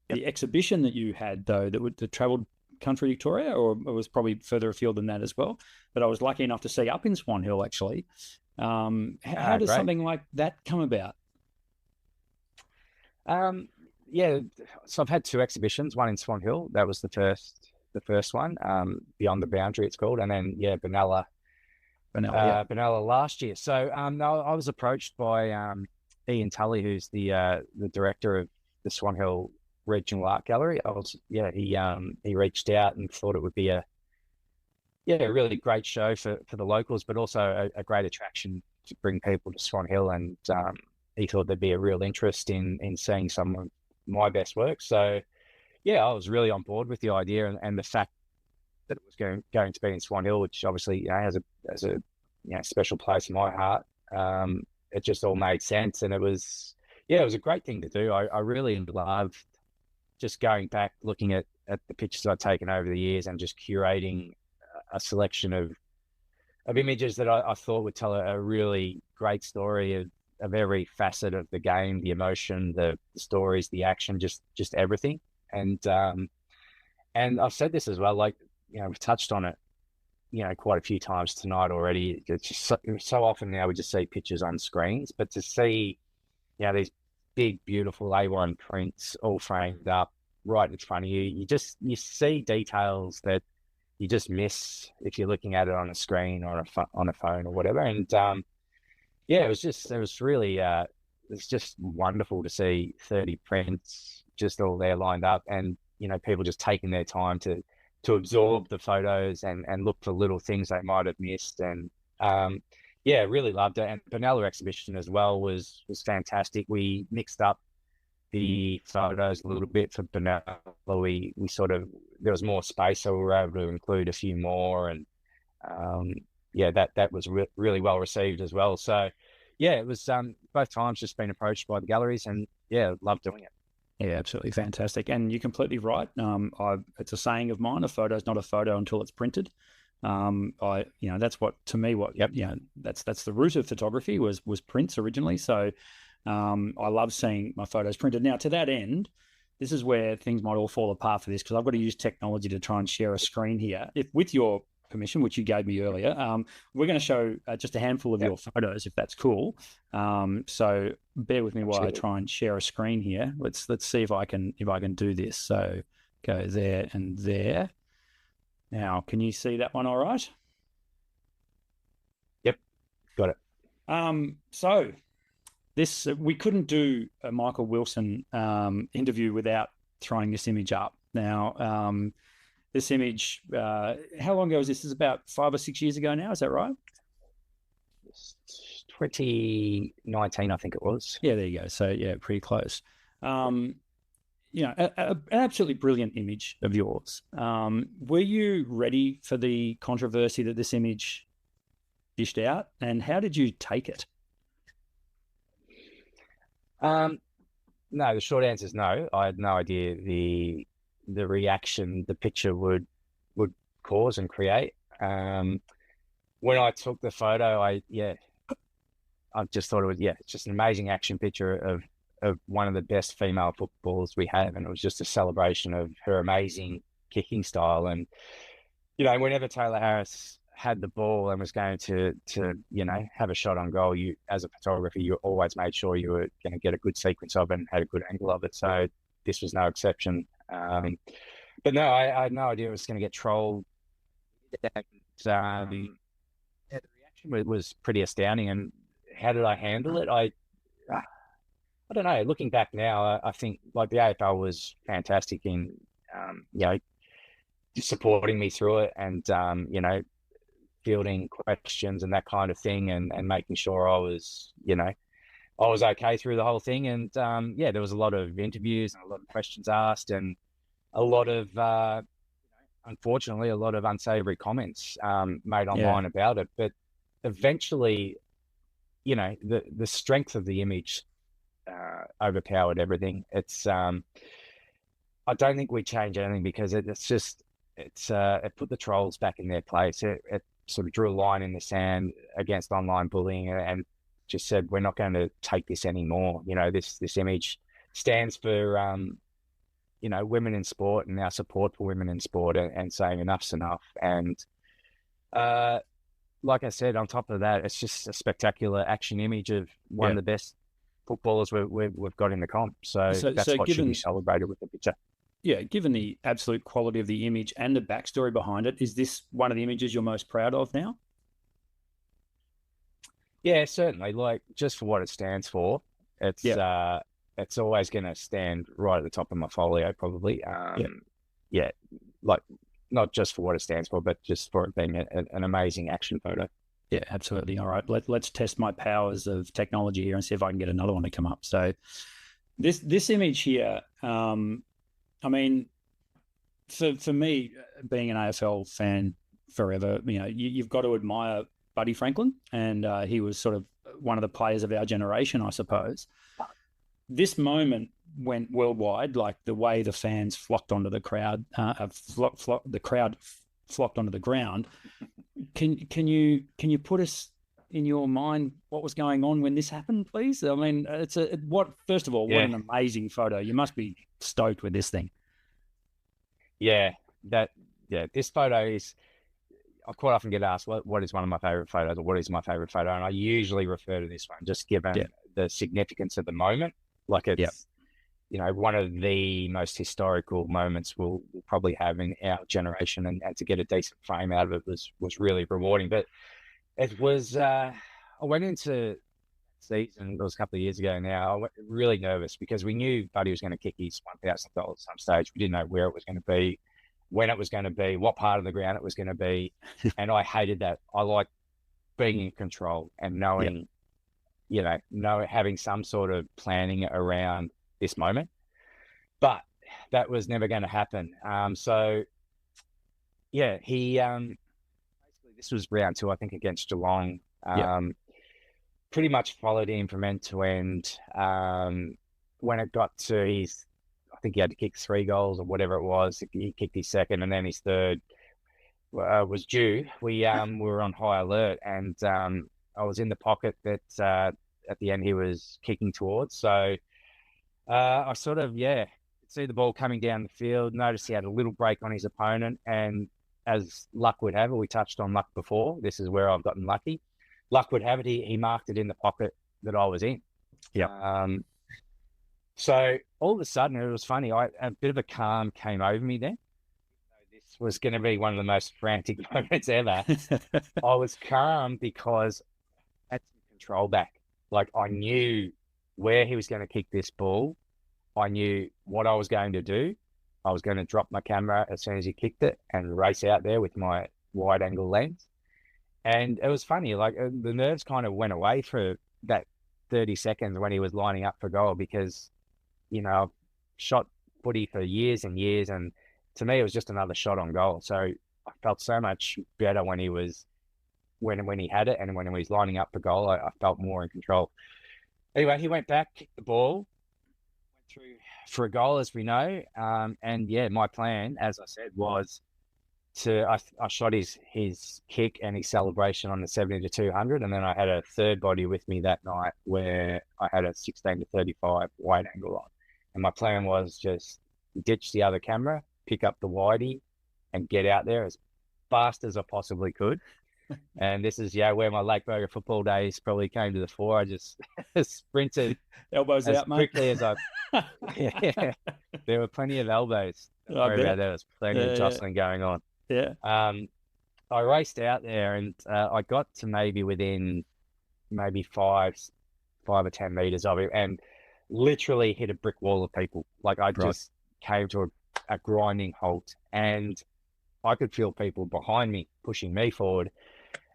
the exhibition that you had though that traveled country Victoria, or it was probably further afield than that as well, but I was lucky enough to see up in Swan Hill actually. How does something like that come about? So I've had two exhibitions, one in Swan Hill. That was the first one, Beyond the Boundary it's called, and then Benalla last year. So no, I was approached by Ian Tully, who's the director of the Swan Hill Regional Art Gallery. He reached out and thought it would be a really great show for the locals, but also a great attraction to bring people to Swan Hill, and he thought there'd be a real interest in seeing some of my best work. So I was really on board with the idea, and the fact that it was going to be in Swan Hill, which obviously has a special place in my heart. It just all made sense, and it was a great thing to do. I really loved just going back, looking at the pictures I'd taken over the years, and just curating a selection of images that I thought would tell a really great story of every facet of the game, the emotion, the stories, the action, just everything. And I've said this as well, like, we've touched on it, quite a few times tonight already. It's just so often now we just see pictures on screens, but to see, these big, beautiful A1 prints all framed up right in front of you, you see details that you just miss if you're looking at it on a screen or on a phone or whatever. And it was just wonderful to see 30 prints just all there lined up, and people just taking their time to absorb the photos and look for little things they might have missed. And really loved it. And Benalla exhibition as well was fantastic. We mixed up the photos a little bit for Benalla. We sort of, there was more space, so we were able to include a few more, and that was really well received as well. So it was both times just been approached by the galleries, and loved doing it. Yeah, absolutely fantastic. And you're completely right. It's a saying of mine: a photo is not a photo until it's printed. That's what, to me, that's the root of photography was prints originally. So I love seeing my photos printed. Now, to that end, this is where things might all fall apart for this, because I've got to use technology to try and share a screen here. If, with your permission, which you gave me earlier, we're going to show just a handful of your photos, if that's cool. So bear with me while I try and share a screen here. Let's see if I can do this. So go there and there. Now, can you see that one all right? Yep, got it. So this we couldn't do a Michael Willson interview without throwing this image up. Now, this image, how long ago was this? This is about 5 or 6 years ago now. Is that right? 2019, I think it was. Yeah, there you go. So yeah, pretty close. An absolutely brilliant image of yours. Were you ready for the controversy that this image dished out, and how did you take it? No, the short answer is no. I had no idea the reaction the picture would cause and create. When I took the photo, I just thought it was it's just an amazing action picture of one of the best female footballers we have, and it was just a celebration of her amazing kicking style. And whenever Taylor Harris had the ball and was going to have a shot on goal, you, as a photographer, you always made sure you were going to get a good sequence of it and had a good angle of it. So this was no exception. But no, I had no idea it was going to get trolled. The reaction was pretty astounding. And how did I handle it? I don't know. Looking back now, I think like the AFL was fantastic in, supporting me through it, and fielding questions and that kind of thing, and making sure I was okay through the whole thing. And there was a lot of interviews and a lot of questions asked, and a lot of unfortunately a lot of unsavory comments made online about it. But eventually, the strength of the image overpowered everything. It's I don't think we change anything, because it put the trolls back in their place. It sort of drew a line in the sand against online bullying, and just said, we're not going to take this anymore. This image stands for women in sport, and our support for women in sport, and saying enough's enough. And like I said, on top of that, it's just a spectacular action image of one of the best footballers we've got in the comp. So that's what should be celebrated with the picture. Yeah, given the absolute quality of the image and the backstory behind it, is this one of the images you're most proud of now? Yeah, certainly. Like, just for what it stands for, it's always going to stand right at the top of my folio, probably. Like, not just for what it stands for, but just for it being an amazing action photo. Yeah, absolutely. All right, let's test my powers of technology here and see if I can get another one to come up. So this image here, I mean, for me, being an AFL fan forever, you've got to admire Buddy Franklin, and he was sort of one of the players of our generation, I suppose. This moment went worldwide, like the way the fans flocked onto the crowd, the crowd flocked onto the ground. Can you put us in your mind what was going on when this happened, please? I mean, first of all, what an amazing photo. You must be stoked with this thing. This photo is, I quite often get asked what is one of my favorite photos, or what is my favorite photo, and I usually refer to this one, just given the significance of the moment. Like, it's one of the most historical moments we'll probably have in our generation, and to get a decent frame out of it was really rewarding. But it was I went into season, it was a couple of years ago now, I went really nervous, because we knew Buddy was going to kick his 1,000th goal at some stage. We didn't know where it was going to be, when it was going to be, what part of the ground it was going to be. And I hated that. I like being in control and knowing, having some sort of planning around this moment. But that was never going to happen. He basically, this was round 2, I think, against Geelong. Pretty much followed him from end to end. When it got to I think he had to kick 3 goals or whatever it was. He kicked his second, and then his third was due. We were on high alert, and I was in the pocket that at the end he was kicking towards. So I sort of see the ball coming down the field, noticed he had a little break on his opponent, and as luck would have it, we touched on luck before. This is where I've gotten lucky. Luck would have it, he marked it in the pocket that I was in. So all of a sudden, it was funny. A bit of a calm came over me then. This was going to be one of the most frantic moments ever. I was calm because I had some control back. Like, I knew where he was going to kick this ball. I knew what I was going to do. I was going to drop my camera as soon as he kicked it and race out there with my wide angle lens. And it was funny, like the nerves kind of went away for that 30 seconds when he was lining up for goal, because, you know, I've shot footy for years and years, and to me it was just another shot on goal. So I felt so much better when he was when he had it, and when he was lining up for goal, I felt more in control. Anyway, he went back, kicked the ball, went through for a goal, as we know. And yeah, my plan, as I said, was I shot his kick and his celebration on the 70 to 200, and then I had a third body with me that night where I had a 16 to 35 wide angle on. And my plan was just ditch the other camera, pick up the widey, and get out there as fast as I possibly could. And this is where my Lake Burger football days probably came to the fore. I just sprinted elbows as out, mate. quickly as I. Yeah, there were plenty of elbows. Sorry about that. There was plenty of jostling going on. Yeah. I raced out there, and I got to maybe within maybe 5 or 10 meters of it, and literally hit a brick wall of people. Like, I just came to a grinding halt, and I could feel people behind me pushing me forward.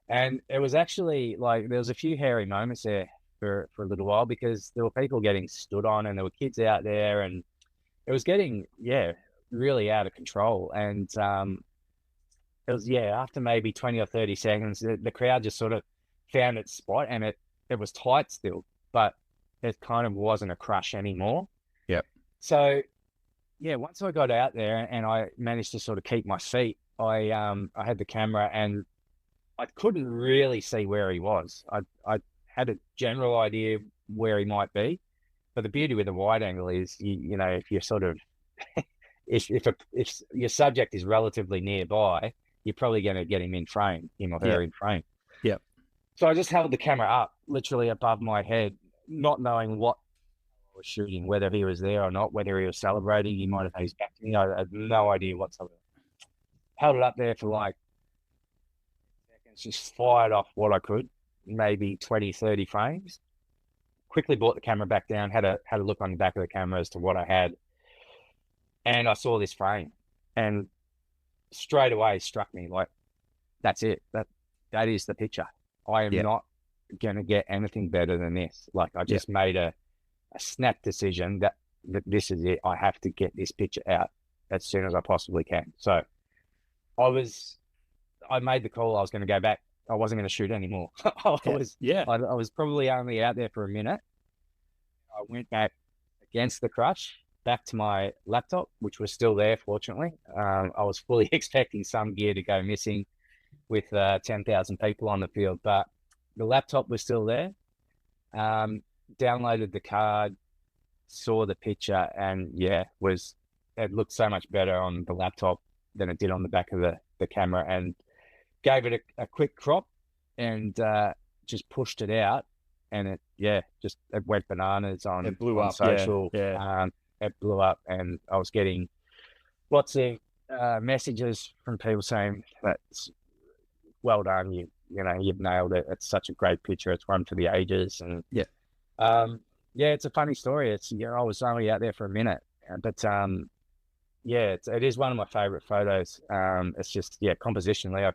And it was actually like, there was a few hairy moments there for a little while, because there were people getting stood on, and there were kids out there, and it was getting, really out of control. And it was, after maybe 20 or 30 seconds, the crowd just sort of found its spot, and it was tight still, but it kind of wasn't a crush anymore. Yep. So, once I got out there and I managed to sort of keep my feet, I had the camera, and I couldn't really see where he was. I had a general idea where he might be, but the beauty with the wide angle is, you know, if you're sort of, if your subject is relatively nearby, you're probably going to get him in frame, him or her in frame. Yeah. So I just held the camera up, literally above my head, not knowing what I was shooting, whether he was there or not, whether he was celebrating. He might have had his back to me. I had no idea whatsoever. Held it up there for like seconds, just fired off what I could, maybe 20, 30 frames. Quickly brought the camera back down, had a look on the back of the camera as to what I had. And I saw this frame, and straight away struck me like, that's it. That is the picture. I am not going to get anything better than this. Like, I just made a snap decision that this is it. I have to get this picture out as soon as I possibly can. So I made the call. I was going to go back. I wasn't going to shoot anymore. I was probably only out there for a minute. I went back against the crush, back to my laptop, which was still there, fortunately. I was fully expecting some gear to go missing with 10,000 people on the field, but the laptop was still there. Downloaded the card, saw the picture, and it looked so much better on the laptop than it did on the back of the camera, and gave it a quick crop, and just pushed it out, and it went bananas on, it blew up social. It blew up, and I was getting lots of messages from people saying that's well done. You've nailed it. It's such a great picture. It's one for the ages. And it's a funny story. It's, I was only out there for a minute, but it is one of my favorite photos. It's just, compositionally, I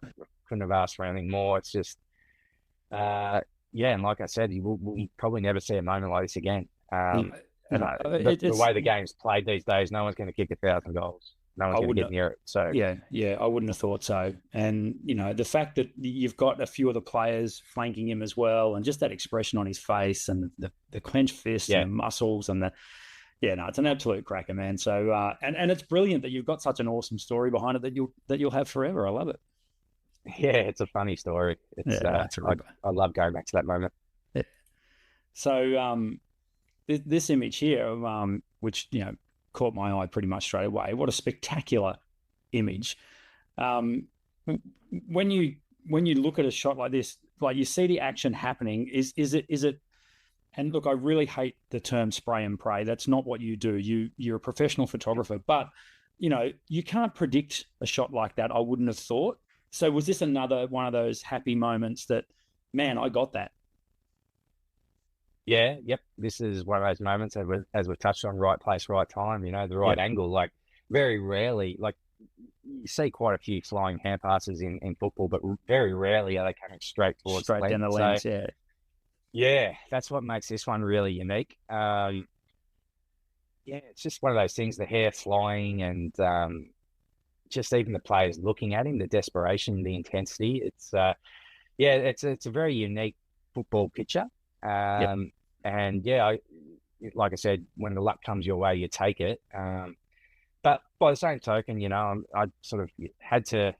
couldn't have asked for anything more. It's just, and like I said, we'll probably never see a moment like this again. The way the game's played these days, no one's going to kick 1,000 goals. No one's going to get near it. So I wouldn't have thought so. And the fact that you've got a few of the players flanking him as well, and just that expression on his face, and the clenched fists and the muscles, and it's an absolute cracker, man. So and it's brilliant that you've got such an awesome story behind it that you'll have forever. I love it. Yeah, it's a funny story. It's I love going back to that moment. Yeah. So this image here, which caught my eye pretty much straight away. What a spectacular image! When you look at a shot like this, like you see the action happening, is it? And look, I really hate the term spray and pray. That's not what you do. You're a professional photographer, but you can't predict a shot like that. I wouldn't have thought. So was this another one of those happy moments that, man, I got that? Yeah, yep. This is one of those moments, as we've touched on, right place, right time, the right angle. Like, very rarely, like, you see quite a few flying hand passes in football, but very rarely are they coming straight towards straight down the lens. So, yeah, that's what makes this one really unique. Yeah, it's just one of those things, the hair flying and just even the players looking at him, the desperation, the intensity. It's it's a very unique football picture. And like I said, when the luck comes your way, you take it. But by the same token, I sort of had to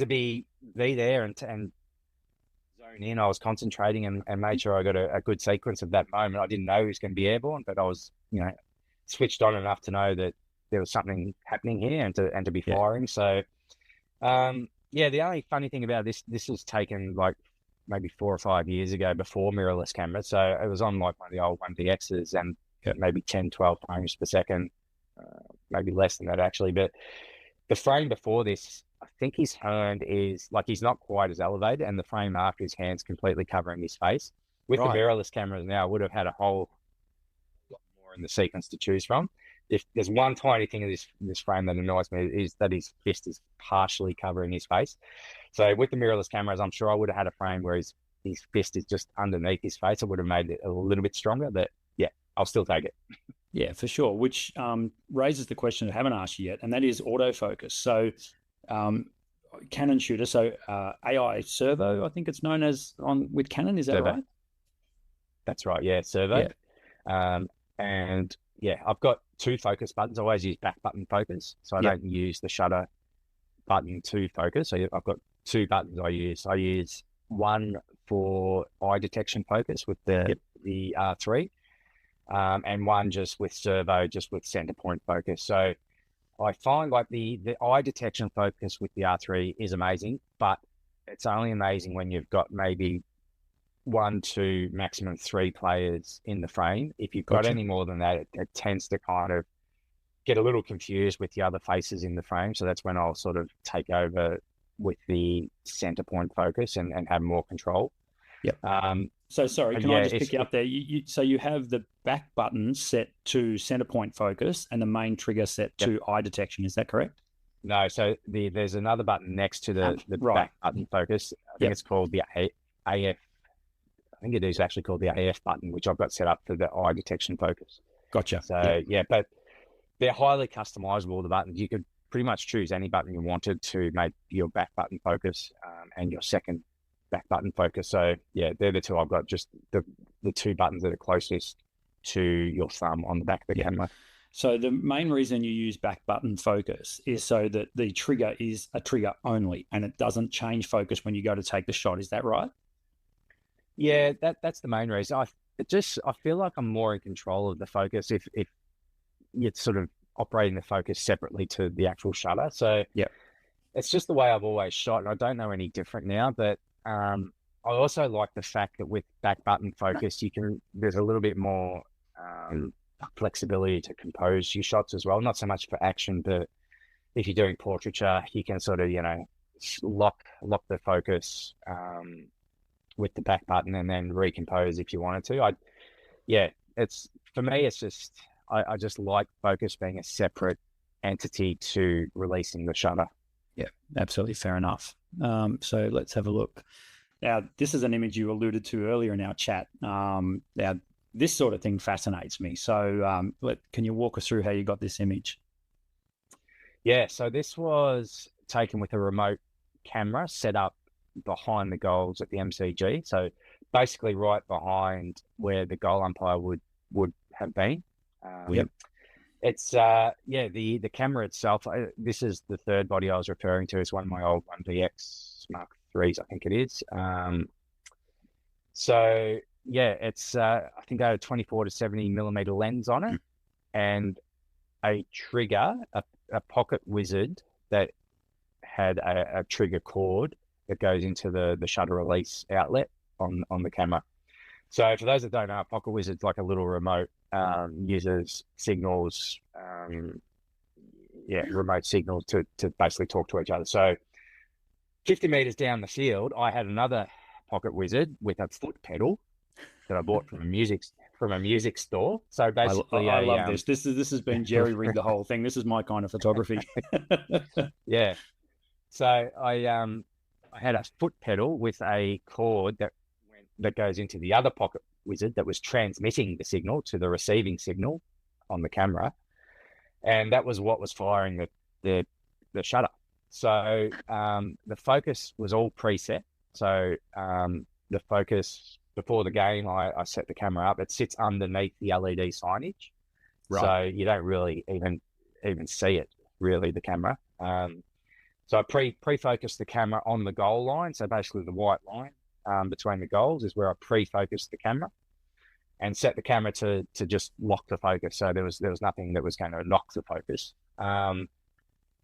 be there and zone in. I was concentrating and made sure I got a good sequence of that moment. I didn't know he was going to be airborne, but I was, switched on enough to know that there was something happening here and to be firing. So, the only funny thing about this was taken like maybe 4 or 5 years ago before mirrorless camera. So it was on like one of the old 1DXs and maybe 10, 12 frames per second, maybe less than that actually. But the frame before this, I think his hand is like, he's not quite as elevated, and the frame after his hand's completely covering his face. With the mirrorless cameras now, I would have had a whole lot more in the sequence to choose from. If there's one tiny thing in this frame that annoys me, is that his fist is partially covering his face. So with the mirrorless cameras, I'm sure I would have had a frame where his fist is just underneath his face. I would have made it a little bit stronger, but yeah, I'll still take it. Yeah, for sure. Which raises the question I haven't asked you yet, and that is autofocus. So Canon shooter, so AI servo, I think it's known as with Canon. Is that servo. Right? That's right. Yeah, servo. Yeah. And yeah, I've got 2 focus buttons. I always use back button focus, so I don't use the shutter button to focus. So I've got 2 buttons I use. I use one for eye detection focus with the R3, and one just with servo, just with center point focus. So I find like the eye detection focus with the R3 is amazing, but it's only amazing when you've got maybe 1, 2, maximum 3 players in the frame. If you've got any more than that, it tends to kind of get a little confused with the other faces in the frame. So that's when I'll sort of take over with the center point focus and have more control. Yep. So sorry, can I just pick you up there? So you have the back button set to center point focus and the main trigger set to eye detection. Is that correct? No. So there's another button next to the back button focus. I think it's called the AF. I think it is actually called the AF button, which I've got set up for the eye detection focus. Gotcha. So but they're highly customizable, the buttons. You could pretty much choose any button you wanted to make your back button focus and your second back button focus. So yeah, they're the 2 I've got, just the 2 buttons that are closest to your thumb on the back of the camera. So the main reason you use back button focus is so that the trigger is a trigger only and it doesn't change focus when you go to take the shot. Is that right? Yeah, that's the main reason. I feel like I'm more in control of the focus if you're sort of operating the focus separately to the actual shutter. So it's just the way I've always shot, and I don't know any different now. But I also like the fact that with back button focus, there's a little bit more flexibility to compose your shots as well. Not so much for action, but if you're doing portraiture, you can sort of lock the focus with the back button and then recompose if you wanted to. It's for me. It's just I just like focus being a separate entity to releasing the shutter. Yeah, absolutely fair enough. So let's have a look. Now, this is an image you alluded to earlier in our chat. Now, this sort of thing fascinates me. So can you walk us through how you got this image? Yeah, so this was taken with a remote camera set up behind the goals at the MCG. So basically right behind where the goal umpire would have been. It's the camera itself. This is the third body I was referring to. It's one of my old 1DX Mark IIIs, I think it is. It's I think I had a 24 to 70 millimeter lens on it, and a trigger, a pocket wizard that had a trigger cord that goes into the shutter release outlet on the camera. So for those that don't know, Pocket Wizard's like a little remote, uses signals, remote signal to basically talk to each other. So 50 meters down the field, I had another pocket wizard with a foot pedal that I bought from a music store. So basically, I love this. This has been jerry rigged, the whole thing. This is my kind of photography. Yeah. So I had a foot pedal with a cord that goes into the other pocket wizard that was transmitting the signal to the receiving signal on the camera, and that was what was firing the shutter. So the focus was all preset. So the focus before the game, I set the camera up. It sits underneath the LED signage, right? So you don't really even see it, really, the camera. So I pre-focused the camera on the goal line. So basically the white line between the goals is where I pre-focused the camera, and set the camera to just lock the focus. So there was nothing that was going to knock the focus. And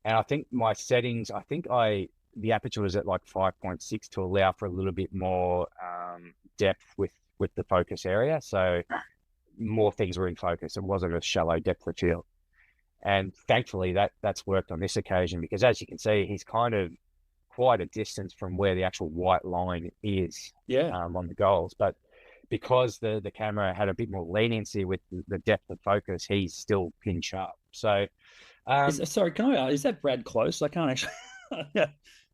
I think my settings, the aperture was at like 5.6 to allow for a little bit more depth with the focus area. So more things were in focus. It wasn't a shallow depth of field. And thankfully that's worked on this occasion, because as you can see, he's kind of quite a distance from where the actual white line is on the goals. But because the camera had a bit more leniency with the depth of focus, he's still pin sharp. So, sorry, can I? Is that Brad Close? I can't actually. Yeah,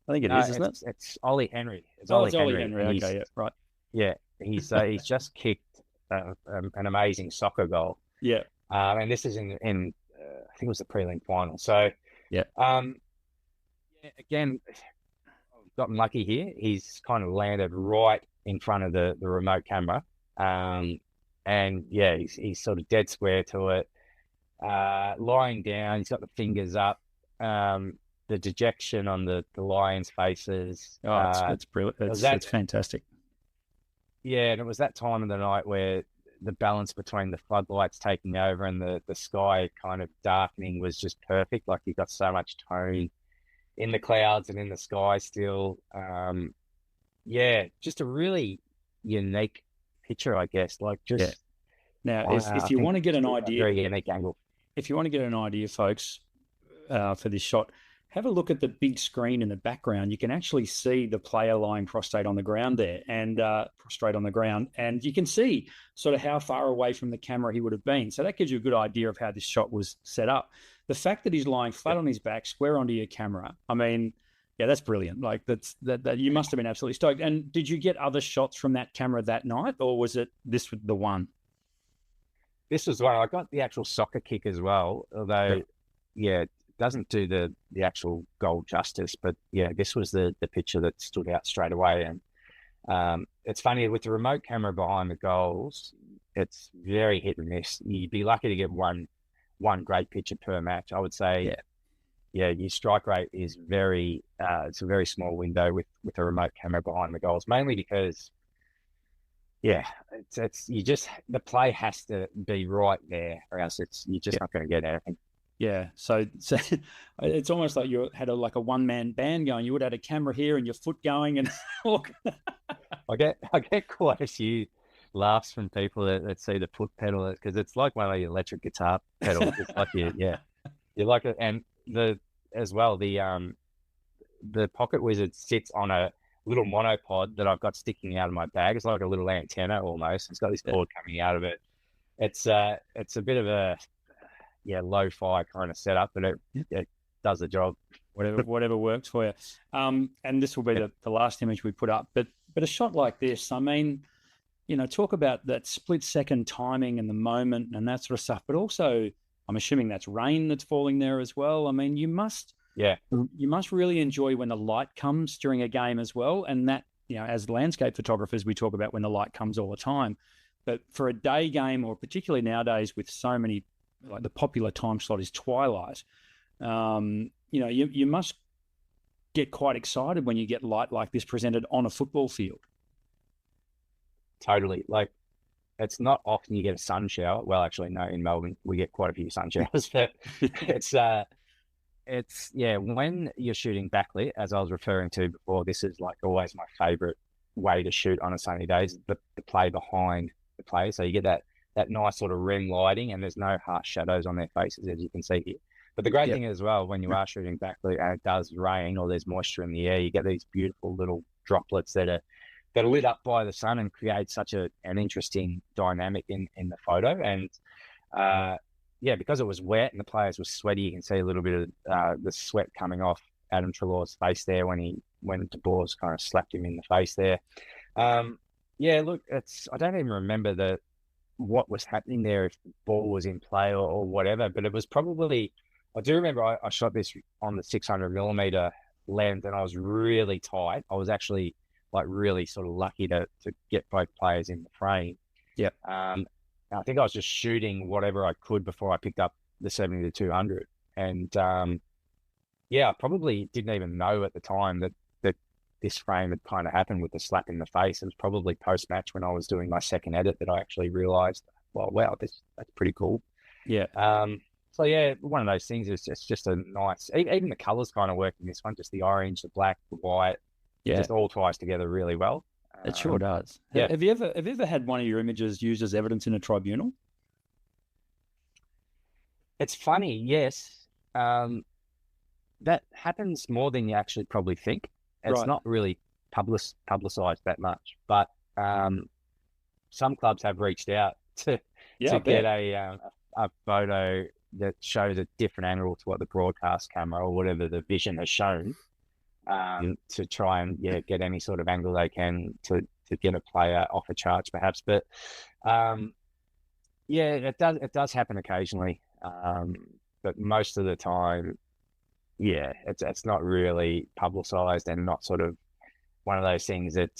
I think it is, isn't it? It's Ollie Henry. It's Ollie Henry. Okay, yeah, right. Yeah, he's just kicked an amazing soccer goal. Yeah, and this is in I think it was the prelim final. So yeah, again, I've gotten lucky here. He's kind of landed right in front of the remote camera, and yeah, he's sort of dead square to it, lying down. He's got the fingers up. The dejection on the lion's faces. It's brilliant. It's fantastic. Yeah, and it was that time of the night where the balance between the floodlights taking over and the sky kind of darkening was just perfect. Like, you got so much tone in the clouds and in the sky still. Yeah, just a really unique picture, I guess. Like, just now, if you want to get an idea, very unique angle. If you want to get an idea, folks, for this shot, have a look at the big screen in the background. You can actually see the player lying prostrate on the ground there, and you can see sort of how far away from the camera he would have been. So that gives you a good idea of how this shot was set up. The fact that he's lying flat on his back, square onto your camera, I mean, yeah, that's brilliant. Like, that you must have been absolutely stoked. And did you get other shots from that camera that night, or was it this the one? This was one. I got the actual soccer kick as well, although, yeah, it doesn't do the actual goal justice. But yeah, this was the picture that stood out straight away. And it's funny, with the remote camera behind the goals, it's very hit and miss. You'd be lucky to get one great picture per match. I would say, yeah, your strike rate is it's a very small window with a remote camera behind the goals, mainly because, yeah, it's the play has to be right there, or else you're just not going to get anything. Yeah, so it's almost like you had a one-man band going. You would have had a camera here and your foot going, and I get quite a few laughs from people that see the foot pedal, because it's like one of the electric guitar pedals. It's like you like it, and the Pocket Wizard sits on a little monopod that I've got sticking out of my bag. It's like a little antenna almost. It's got this cord coming out of it. It's a bit of a lo-fi kind of setup, but it does the job. Whatever works for you. And this will be the last image we put up. But a shot like this, I mean, talk about that split second timing and the moment and that sort of stuff. But also, I'm assuming that's rain that's falling there as well. I mean, you must really enjoy when the light comes during a game as well. And that, as landscape photographers, we talk about when the light comes all the time. But for a day game, or particularly nowadays with so many, like the popular time slot is twilight, you must get quite excited when you get light like this presented on a football field. Totally. Like, it's not often you get a sun shower. Well, actually, no, in Melbourne, we get quite a few sun showers, but when you're shooting backlit, as I was referring to before, this is like always my favorite way to shoot on a sunny day, is the play behind the play. So you get that nice sort of rim lighting, and there's no harsh shadows on their faces, as you can see here. But the great Yep. thing as well, when you are shooting backlit and it does rain or there's moisture in the air, you get these beautiful little droplets that are lit up by the sun and create such an interesting dynamic in the photo. And yeah, because it was wet and the players were sweaty, you can see a little bit of the sweat coming off Adam Treloar's face there when De Boer's kind of slapped him in the face there. Yeah, look, I don't even remember what was happening there, if the ball was in play or whatever, but it was probably, I do remember I shot this on the 600mm lens and I was really tight. I was actually like really sort of lucky to get both players in the frame. Yep. I think I was just shooting whatever I could before I picked up the 70-200. And yeah, I probably didn't even know at the time that this frame had kind of happened with the slap in the face. It was probably post-match when I was doing my second edit that I actually realized, well, wow, that's pretty cool. Yeah. So yeah, one of those things is just a nice, even the colors kind of work in this one, just the orange, the black, the white, Yeah. just all ties together really well. It sure does. Yeah. Have you ever had one of your images used as evidence in a tribunal? It's funny, yes. That happens more than you actually probably think. It's Right. not really publicized that much, but some clubs have reached out to Yeah, get a photo that shows a different angle to what the broadcast camera or whatever the vision has shown, to try and get any sort of angle they can to get a player off a charge perhaps. But yeah, it does happen occasionally, but most of the time, yeah, it's not really publicized and not sort of one of those things that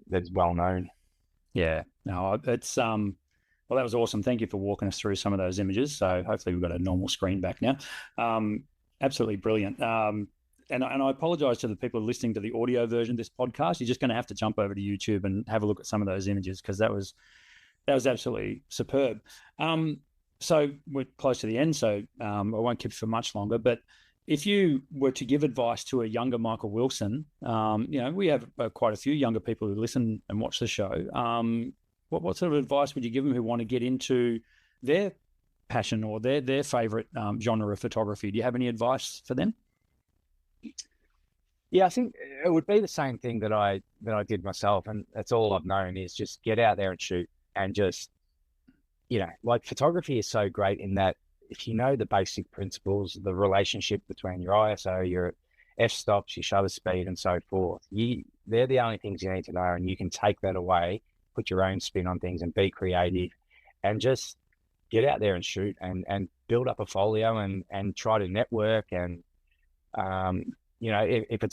that's well known. Yeah. No, it's well, that was awesome. Thank you for walking us through some of those images. So hopefully we've got a normal screen back now. Absolutely brilliant. And I apologize to the people listening to the audio version of this podcast. You're just going to have to jump over to YouTube and have a look at some of those images, because that was absolutely superb. So we're close to the end, so I won't keep you for much longer. But if you were to give advice to a younger Michael Willson, we have quite a few younger people who listen and watch the show. What sort of advice would you give them who want to get into their passion or their favorite genre of photography? Do you have any advice for them? Yeah, I think it would be the same thing that I did myself, and that's all I've known is just get out there and shoot, and just, like photography is so great in that if you know the basic principles, the relationship between your ISO, your f-stops, your shutter speed, and so forth, they're the only things you need to know, and you can take that away, put your own spin on things and be creative, and just get out there and shoot and build up a folio and try to network. And if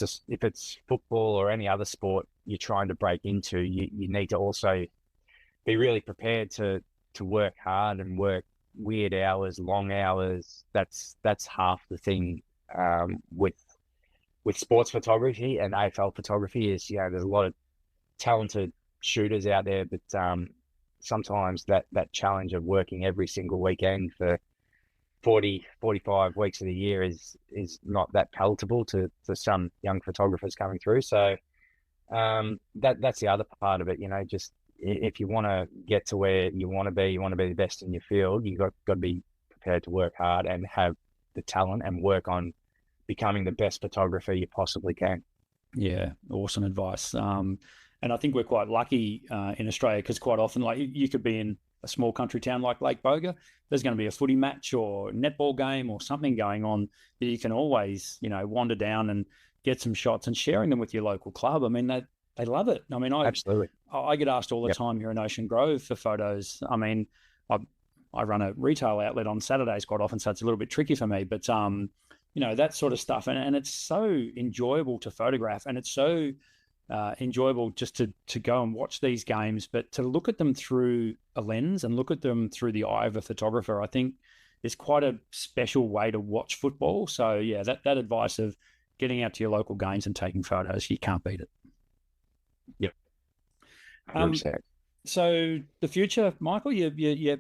it's football or any other sport you're trying to break into, you need to also be really prepared to work hard and work weird hours, long hours. That's half the thing with sports photography and AFL photography is, there's a lot of talented shooters out there, but sometimes that challenge of working every single weekend for 45 weeks of the year is not that palatable to some young photographers coming through. So that's the other part of it. Just if you want to get to where you want to be the best in your field, you've got to be prepared to work hard and have the talent and work on becoming the best photographer you possibly can. Yeah, awesome advice. And I think we're quite lucky in Australia, because quite often, like, you could be in a small country town like Lake Boga, there's going to be a footy match or netball game or something going on that you can always, wander down and get some shots, and sharing them with your local club. I mean, they love it. I mean, Absolutely. I get asked all the time here in Ocean Grove for photos. I mean, I run a retail outlet on Saturdays quite often, so it's a little bit tricky for me. But that sort of stuff, and it's so enjoyable to photograph, and it's so enjoyable just to go and watch these games, but to look at them through a lens and look at them through the eye of a photographer, I think is quite a special way to watch football. So yeah, that advice of getting out to your local games and taking photos, you can't beat it. Yep. So the future, Michael, you're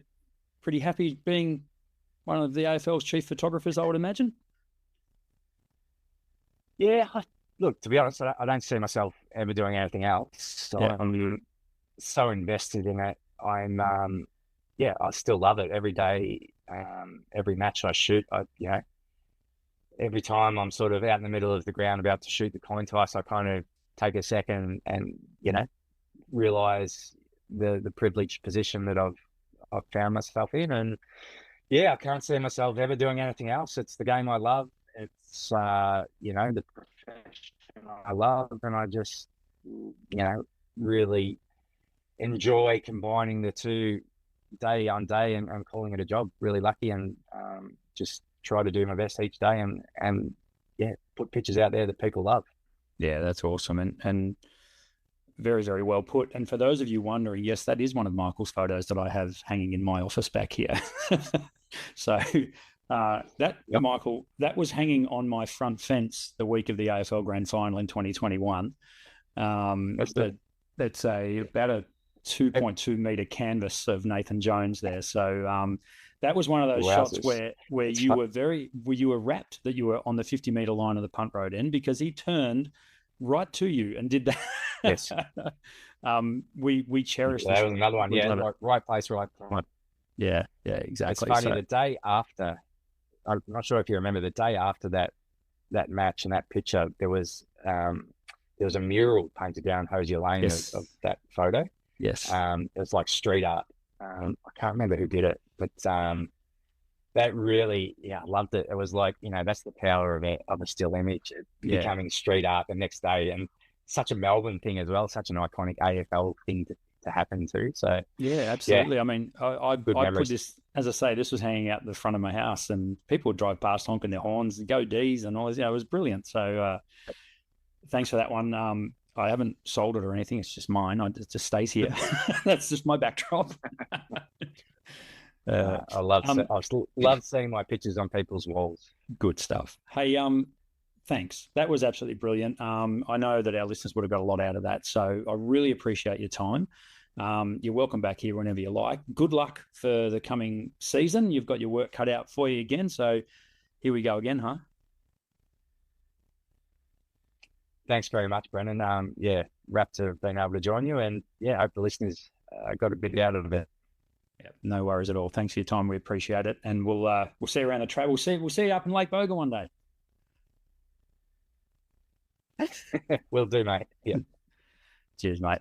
pretty happy being one of the AFL's chief photographers, I would imagine. Yeah, look, to be honest, I don't see myself ever doing anything else. So I'm so invested in it. I still love it every day. Every match I shoot, every time I'm sort of out in the middle of the ground about to shoot the coin toss, I kind of take a second and, realize the privileged position that I've found myself in. And yeah, I can't see myself ever doing anything else. It's the game I love. It's, the profession I love. And I just, really enjoy combining the two day on day and calling it a job. Really lucky, and just try to do my best each day and put pictures out there that people love. Yeah, that's awesome. And very, very well put. And for those of you wondering, yes, that is one of Michael's photos that I have hanging in my office back here. So Michael, that was hanging on my front fence the week of the AFL Grand Final in 2021. That's about a 2.2 meter canvas of Nathan Jones there. So that was one of those shots where you were rapt that you were on the 50 meter line of the punt road end, because he turned right to you and did that. Yes. We cherish that. Was another one. Yeah, like right place, right time. Yeah, exactly. It's funny, the day after, I'm not sure if you remember, the day after that match and that picture, there was a mural painted down Hosier Lane of that photo. Yes. It was like street art. I can't remember who did it, but that really, I loved it. It was like, that's the power of a still image becoming street art the next day, and such a Melbourne thing as well, such an iconic AFL thing to happen to. So yeah, absolutely. I mean, I put memories. this, as I say, this was hanging out the front of my house, and people would drive past honking their horns, go D's and all this. It was brilliant. So thanks for that one. I haven't sold it or anything. It's just mine. It just stays here. That's just my backdrop. I love seeing my pictures on people's walls. Good stuff. Hey, thanks. That was absolutely brilliant. I know that our listeners would have got a lot out of that. So I really appreciate your time. You're welcome back here whenever you like. Good luck for the coming season. You've got your work cut out for you again. So here we go again, huh? Thanks very much, Brennan. Rapt to have been able to join you, and I hope the listeners got a bit out of it. Yeah, no worries at all. Thanks for your time. We appreciate it, and we'll see you around the track. We'll see you up in Lake Boga one day. Will do, mate. Yeah. Cheers, mate.